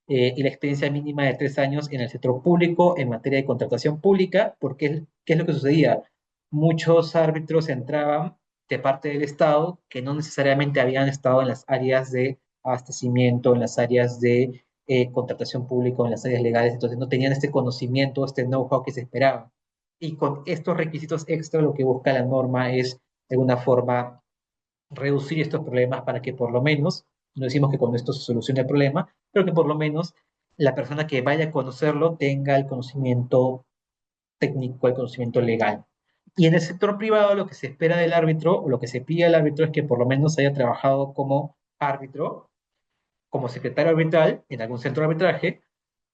y la experiencia mínima de 3 años en el sector público en materia de contratación pública, porque ¿qué es lo que sucedía? Muchos árbitros entraban de parte del Estado que no necesariamente habían estado en las áreas de abastecimiento, en las áreas de contratación pública o en las áreas legales, entonces no tenían este conocimiento, este know-how que se esperaba. Y con estos requisitos extra lo que busca la norma es, de alguna forma, reducir estos problemas para que por lo menos, no decimos que con esto se solucione el problema, pero que por lo menos la persona que vaya a conocerlo tenga el conocimiento técnico, el conocimiento legal. Y en el sector privado lo que se espera del árbitro, o lo que se pide al árbitro es que por lo menos haya trabajado como árbitro, como secretario arbitral en algún centro de arbitraje,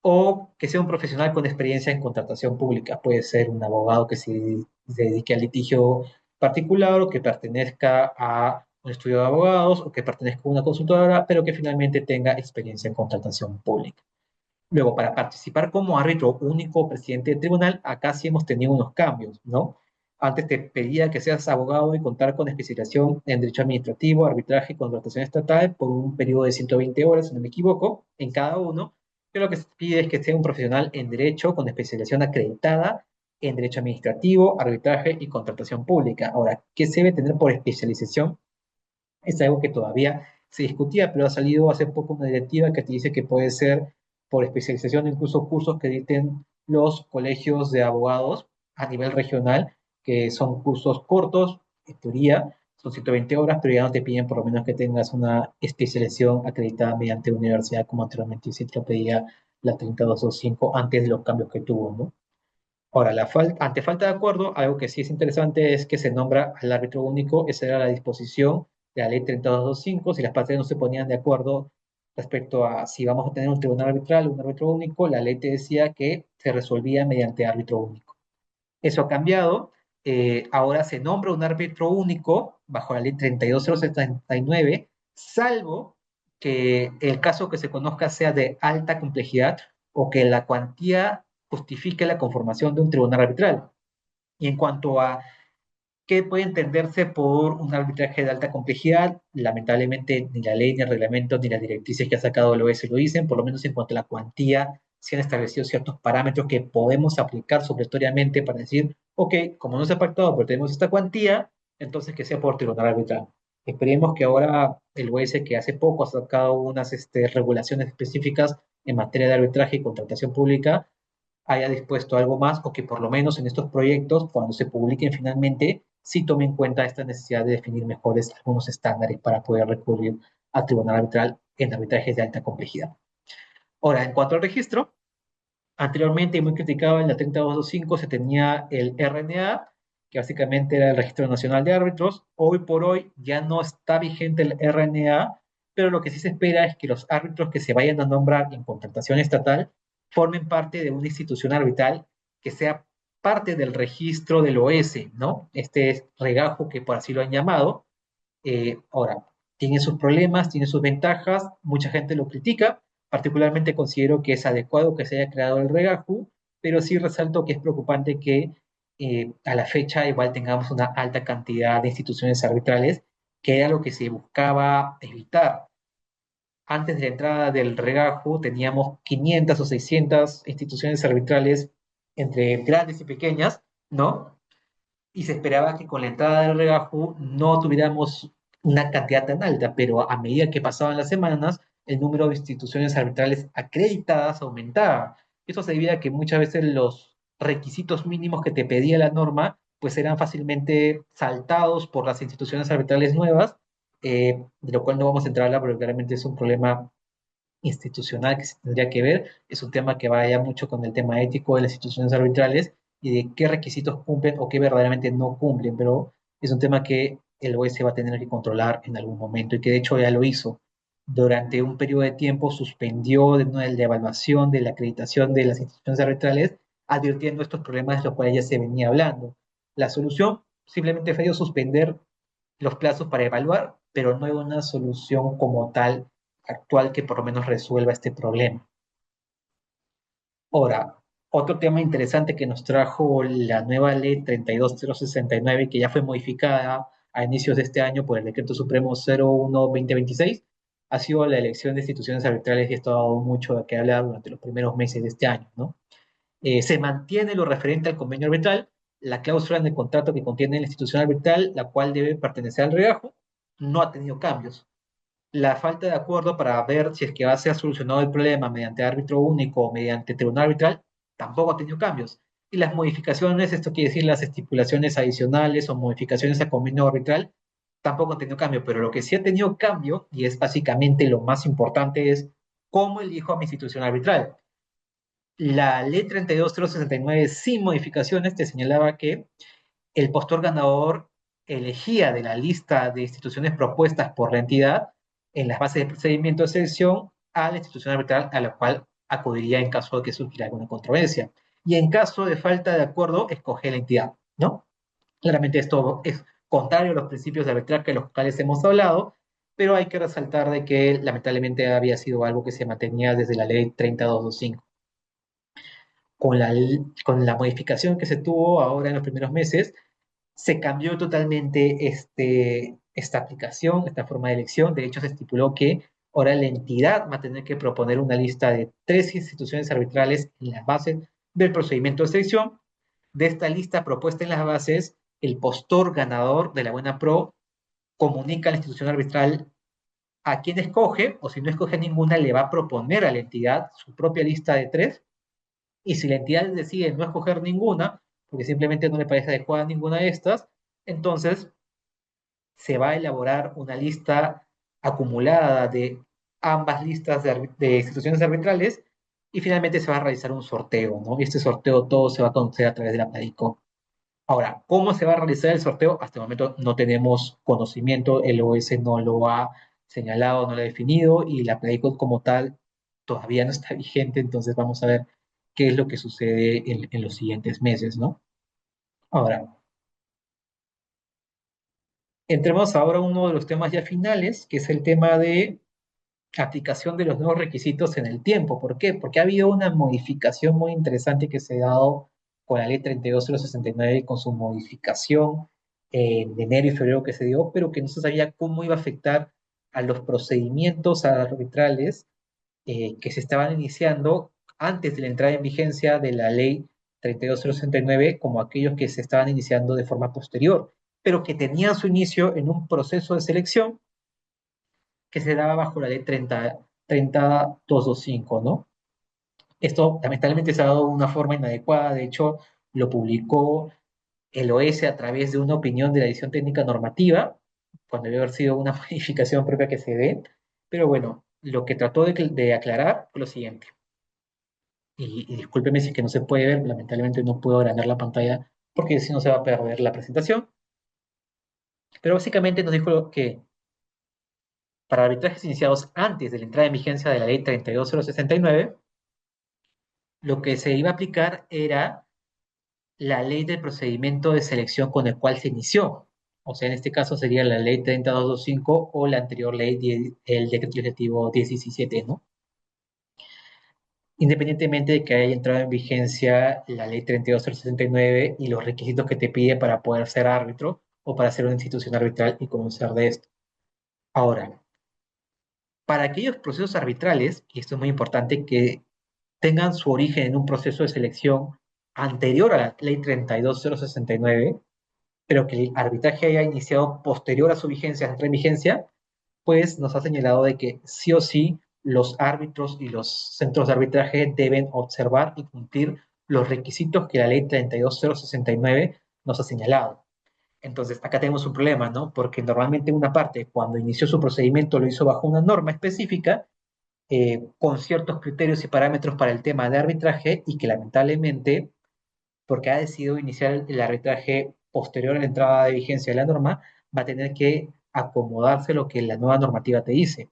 o que sea un profesional con experiencia en contratación pública. Puede ser un abogado que se dedique al litigio particular o que pertenezca a un estudio de abogados o que pertenezca a una consultora, pero que finalmente tenga experiencia en contratación pública. Luego, para participar como árbitro único o presidente de tribunal, acá sí hemos tenido unos cambios, ¿no? Antes te pedía que seas abogado y contar con especialización en derecho administrativo, arbitraje y contratación estatal por un periodo de 120 horas, si no me equivoco, en cada uno. Pero lo que se pide es que sea un profesional en derecho con especialización acreditada en derecho administrativo, arbitraje y contratación pública. Ahora, ¿qué se debe tener por especialización? Es algo que todavía se discutía, pero ha salido hace poco una directiva que te dice que puede ser por especialización, incluso cursos que dicten los colegios de abogados a nivel regional, que son cursos cortos, en teoría, son 120 horas, pero ya no te piden por lo menos que tengas una especialización acreditada mediante universidad, como anteriormente sí te lo pedía la 30225 antes de los cambios que tuvo, ¿no? Ahora, ante falta de acuerdo, algo que sí es interesante es que se nombra al árbitro único, esa era la disposición de la ley 3225, si las partes no se ponían de acuerdo respecto a si vamos a tener un tribunal arbitral o un árbitro único, la ley te decía que se resolvía mediante árbitro único. Eso ha cambiado, ahora se nombra un árbitro único bajo la ley 32079, salvo que el caso que se conozca sea de alta complejidad o que la cuantía justifique la conformación de un tribunal arbitral. Y en cuanto a qué puede entenderse por un arbitraje de alta complejidad, lamentablemente ni la ley, ni el reglamento, ni las directrices que ha sacado el OS lo dicen, por lo menos en cuanto a la cuantía, se han establecido ciertos parámetros que podemos aplicar supletoriamente para decir, ok, como no se ha pactado, pero tenemos esta cuantía, entonces que sea por tribunal arbitral. Esperemos que ahora el OS, que hace poco ha sacado unas regulaciones específicas en materia de arbitraje y contratación pública, haya dispuesto algo más o que por lo menos en estos proyectos, cuando se publiquen finalmente, sí tome en cuenta esta necesidad de definir mejores algunos estándares para poder recurrir al tribunal arbitral en arbitrajes de alta complejidad. Ahora, en cuanto al registro, anteriormente y muy criticado en la 30225 se tenía el RNA, que básicamente era el Registro Nacional de Árbitros. Hoy por hoy ya no está vigente el RNA, pero lo que sí se espera es que los árbitros que se vayan a nombrar en contratación estatal formen parte de una institución arbitral que sea parte del registro del OS, ¿no? Este es regajo que por así lo han llamado. Ahora, tiene sus problemas, tiene sus ventajas, mucha gente lo critica, particularmente considero que es adecuado que se haya creado el regajo, pero sí resalto que es preocupante que a la fecha igual tengamos una alta cantidad de instituciones arbitrales, que era lo que se buscaba evitar. Antes de la entrada del regajo teníamos 500 o 600 instituciones arbitrales entre grandes y pequeñas, ¿no? Y se esperaba que con la entrada del regajo no tuviéramos una cantidad tan alta, pero a medida que pasaban las semanas, el número de instituciones arbitrales acreditadas aumentaba. Eso se debía a que muchas veces los requisitos mínimos que te pedía la norma, pues eran fácilmente saltados por las instituciones arbitrales nuevas, de lo cual no vamos a entrar ahora, porque claramente es un problema institucional que se tendría que ver, es un tema que vaya mucho con el tema ético de las instituciones arbitrales y de qué requisitos cumplen o qué verdaderamente no cumplen, pero es un tema que el OS va a tener que controlar en algún momento y que de hecho ya lo hizo. Durante un periodo de tiempo suspendió de nuevo la evaluación de la acreditación de las instituciones arbitrales, advirtiendo estos problemas de los cuales ya se venía hablando. La solución simplemente fue suspender los plazos para evaluar, pero no hay una solución como tal actual que por lo menos resuelva este problema. Ahora, otro tema interesante que nos trajo la nueva ley 32069, que ya fue modificada a inicios de este año por el Decreto Supremo 01-2026, ha sido la elección de instituciones arbitrales y esto ha dado mucho de qué hablar durante los primeros meses de este año, ¿no? Se mantiene lo referente al convenio arbitral, la cláusula en el contrato que contiene la institución arbitral, la cual debe pertenecer al regajo, no ha tenido cambios. la falta de acuerdo para ver si es que va a ser solucionado el problema mediante árbitro único o mediante tribunal arbitral, tampoco ha tenido cambios. Y las modificaciones, esto quiere decir las estipulaciones adicionales o modificaciones a convenio arbitral, tampoco han tenido cambio. Pero lo que sí ha tenido cambio, y es básicamente lo más importante, es cómo elijo a mi institución arbitral. La ley 32069 sin modificaciones te señalaba que el postor ganador elegía de la lista de instituciones propuestas por la entidad en las bases de procedimiento de selección a la institución arbitral a la cual acudiría en caso de que surgiera alguna controversia. Y en caso de falta de acuerdo, escoge la entidad, ¿no? Claramente esto es contrario a los principios de arbitraje de los cuales hemos hablado, pero hay que resaltar de que lamentablemente había sido algo que se mantenía desde la ley 30225. Con la modificación que se tuvo ahora en los primeros meses, se cambió totalmente esta aplicación, esta forma de elección. De hecho, se estipuló que ahora la entidad va a tener que proponer una lista de 3 instituciones arbitrales en las bases del procedimiento de selección. De esta lista propuesta en las bases, el postor ganador de la buena pro comunica a la institución arbitral a quién escoge, o si no escoge ninguna, le va a proponer a la entidad su propia lista de 3, y si la entidad decide no escoger ninguna, porque simplemente no le parece adecuada ninguna de estas, entonces se va a elaborar una lista acumulada de ambas listas de instituciones arbitrales y finalmente se va a realizar un sorteo, ¿no? Y este sorteo todo se va a conocer a través de la PADICO. Ahora, ¿cómo se va a realizar el sorteo? Hasta el momento no tenemos conocimiento, el OS no lo ha señalado, no lo ha definido y la PADICO como tal todavía no está vigente, entonces vamos a ver qué es lo que sucede en los siguientes meses, ¿no? Ahora, entremos ahora a uno de los temas ya finales, que es el tema de aplicación de los nuevos requisitos en el tiempo. ¿Por qué? Porque ha habido una modificación muy interesante que se ha dado con la ley 32069 y con su modificación de enero y febrero que se dio, pero que no se sabía cómo iba a afectar a los procedimientos arbitrales que se estaban iniciando antes de la entrada en vigencia de la ley 32069, como aquellos que se estaban iniciando de forma posterior, pero que tenían su inicio en un proceso de selección que se daba bajo la ley 30225, ¿no? Esto lamentablemente se ha dado de una forma inadecuada, de hecho lo publicó el OS a través de una opinión de la edición técnica normativa, cuando debe haber sido una modificación propia que se dé, pero bueno, lo que trató de aclarar fue lo siguiente, y discúlpeme si es que no se puede ver, lamentablemente no puedo agrandar la pantalla porque si no se va a perder la presentación, pero básicamente nos dijo que para arbitrajes iniciados antes de la entrada en vigencia de la ley 32069, lo que se iba a aplicar era la ley del procedimiento de selección con el cual se inició. O sea, en este caso sería la ley 30225 o la anterior ley, el decreto legislativo 1017, ¿no? Independientemente de que haya entrado en vigencia la ley 32069 y los requisitos que te pide para poder ser árbitro o para ser una institución arbitral y conocer de esto. Ahora, para aquellos procesos arbitrales, y esto es muy importante, que tengan su origen en un proceso de selección anterior a la ley 32069, pero que el arbitraje haya iniciado posterior a su vigencia, entre vigencia, pues nos ha señalado de que sí o sí los árbitros y los centros de arbitraje deben observar y cumplir los requisitos que la ley 32069 nos ha señalado. Entonces, acá tenemos un problema, ¿no? Porque normalmente una parte, cuando inició su procedimiento, lo hizo bajo una norma específica, con ciertos criterios y parámetros para el tema de arbitraje y que lamentablemente, porque ha decidido iniciar el arbitraje posterior a la entrada de vigencia de la norma, va a tener que acomodarse a lo que la nueva normativa te dice.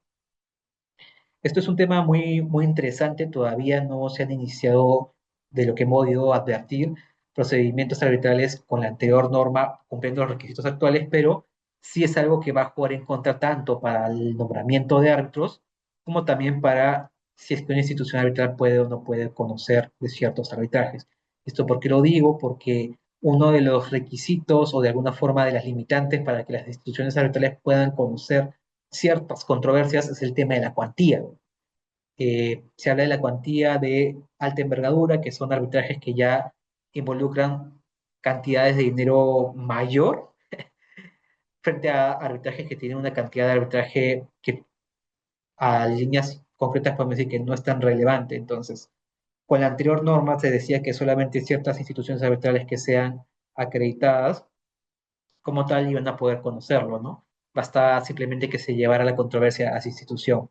Esto es un tema muy, muy interesante, todavía no se han iniciado, de lo que hemos podido advertir, procedimientos arbitrales con la anterior norma cumpliendo los requisitos actuales, pero sí es algo que va a jugar en contra tanto para el nombramiento de árbitros como también para si es que una institución arbitral puede o no puede conocer de ciertos arbitrajes. ¿Esto por qué lo digo? Porque uno de los requisitos o de alguna forma de las limitantes para que las instituciones arbitrales puedan conocer ciertas controversias es el tema de la cuantía. Se habla de la cuantía de alta envergadura, que son arbitrajes que ya involucran cantidades de dinero mayor frente a arbitrajes que tienen una cantidad de arbitraje que a líneas concretas podemos decir que no es tan relevante. Entonces, con la anterior norma se decía que solamente ciertas instituciones arbitrales que sean acreditadas como tal iban a poder conocerlo, ¿no? Basta simplemente que se llevara la controversia a esa institución.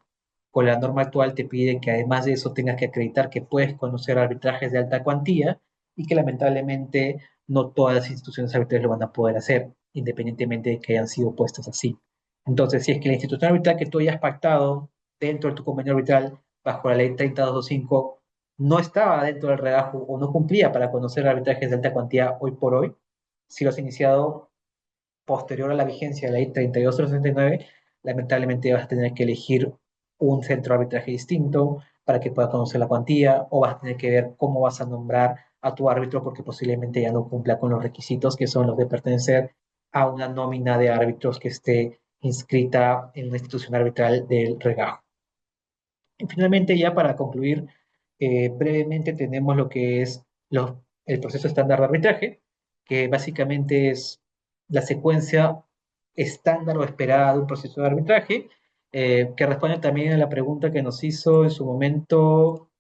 Con la norma actual te pide que además de eso tengas que acreditar que puedes conocer arbitrajes de alta cuantía y que lamentablemente no todas las instituciones arbitrales lo van a poder hacer, independientemente de que hayan sido puestas así. Entonces, si es que la institución arbitral que tú hayas pactado dentro de tu convenio arbitral bajo la ley 30225 no estaba dentro del redajo o no cumplía para conocer arbitrajes de alta cuantía hoy por hoy, si lo has iniciado posterior a la vigencia de la ley 3269, lamentablemente vas a tener que elegir un centro de arbitraje distinto para que pueda conocer la cuantía o vas a tener que ver cómo vas a nombrar a tu árbitro porque posiblemente ya no cumpla con los requisitos que son los de pertenecer a una nómina de árbitros que esté inscrita en una institución arbitral del regajo. Y finalmente, ya para concluir, brevemente tenemos lo que es el proceso estándar de arbitraje, que básicamente es la secuencia estándar o esperada de un proceso de arbitraje, que responde también a la pregunta que nos hizo en su momento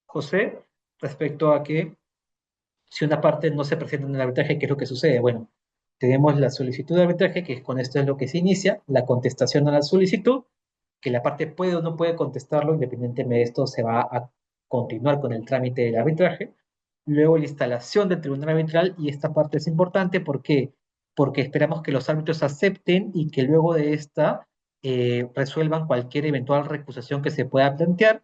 José respecto a que si una parte no se presenta en el arbitraje, ¿qué es lo que sucede? Bueno, tenemos la solicitud de arbitraje, que con esto es lo que se inicia, la contestación a la solicitud, que la parte puede o no puede contestarlo, independientemente de esto, se va a continuar con el trámite del arbitraje. Luego la instalación del tribunal arbitral, y esta parte es importante, ¿por qué? Porque esperamos que los árbitros acepten y que luego de esta resuelvan cualquier eventual recusación que se pueda plantear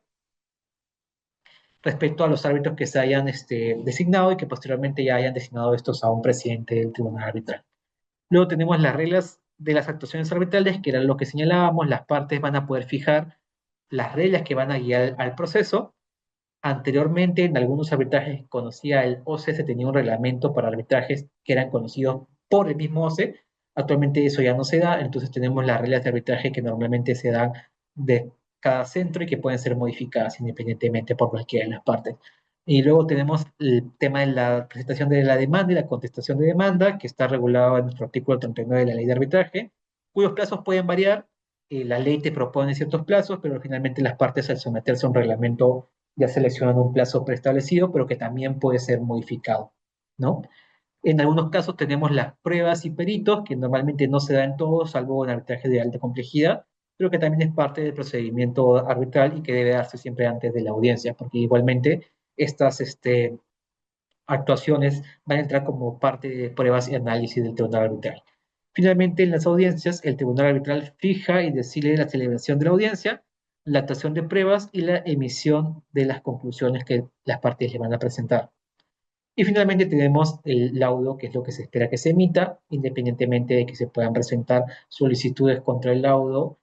respecto a los árbitros que se hayan designado y que posteriormente ya hayan designado estos a un presidente del tribunal arbitral. Luego tenemos las reglas de las actuaciones arbitrales, que era lo que señalábamos, las partes van a poder fijar las reglas que van a guiar al proceso. Anteriormente, en algunos arbitrajes que conocía el OCE, se tenía un reglamento para arbitrajes que eran conocidos por el mismo OCE. Actualmente eso ya no se da, entonces tenemos las reglas de arbitraje que normalmente se dan de cada centro y que pueden ser modificadas independientemente por cualquiera de las partes. Y luego tenemos el tema de la presentación de la demanda y la contestación de demanda, que está regulado en nuestro artículo 39 de la ley de arbitraje, cuyos plazos pueden variar. La ley te propone ciertos plazos, pero finalmente las partes al someterse a un reglamento ya seleccionan un plazo preestablecido, pero que también puede ser modificado, ¿no? En algunos casos tenemos las pruebas y peritos, que normalmente no se dan en todos, salvo en arbitraje de alta complejidad, pero que también es parte del procedimiento arbitral y que debe darse siempre antes de la audiencia, porque igualmente estas actuaciones van a entrar como parte de pruebas y análisis del tribunal arbitral. Finalmente, en las audiencias, el tribunal arbitral fija y decide la celebración de la audiencia, la actuación de pruebas y la emisión de las conclusiones que las partes le van a presentar. Y finalmente tenemos el laudo, que es lo que se espera que se emita, independientemente de que se puedan presentar solicitudes contra el laudo,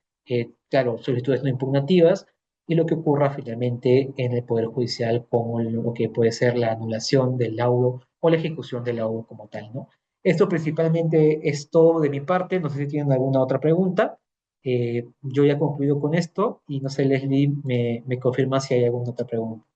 claro, solicitudes no impugnativas, y lo que ocurra finalmente en el Poder Judicial como lo que puede ser la anulación del laudo o la ejecución del laudo como tal, ¿no? Esto principalmente es todo de mi parte, no sé si tienen alguna otra pregunta. Yo ya he concluido con esto y no sé, Leslie, me confirma si hay alguna otra pregunta.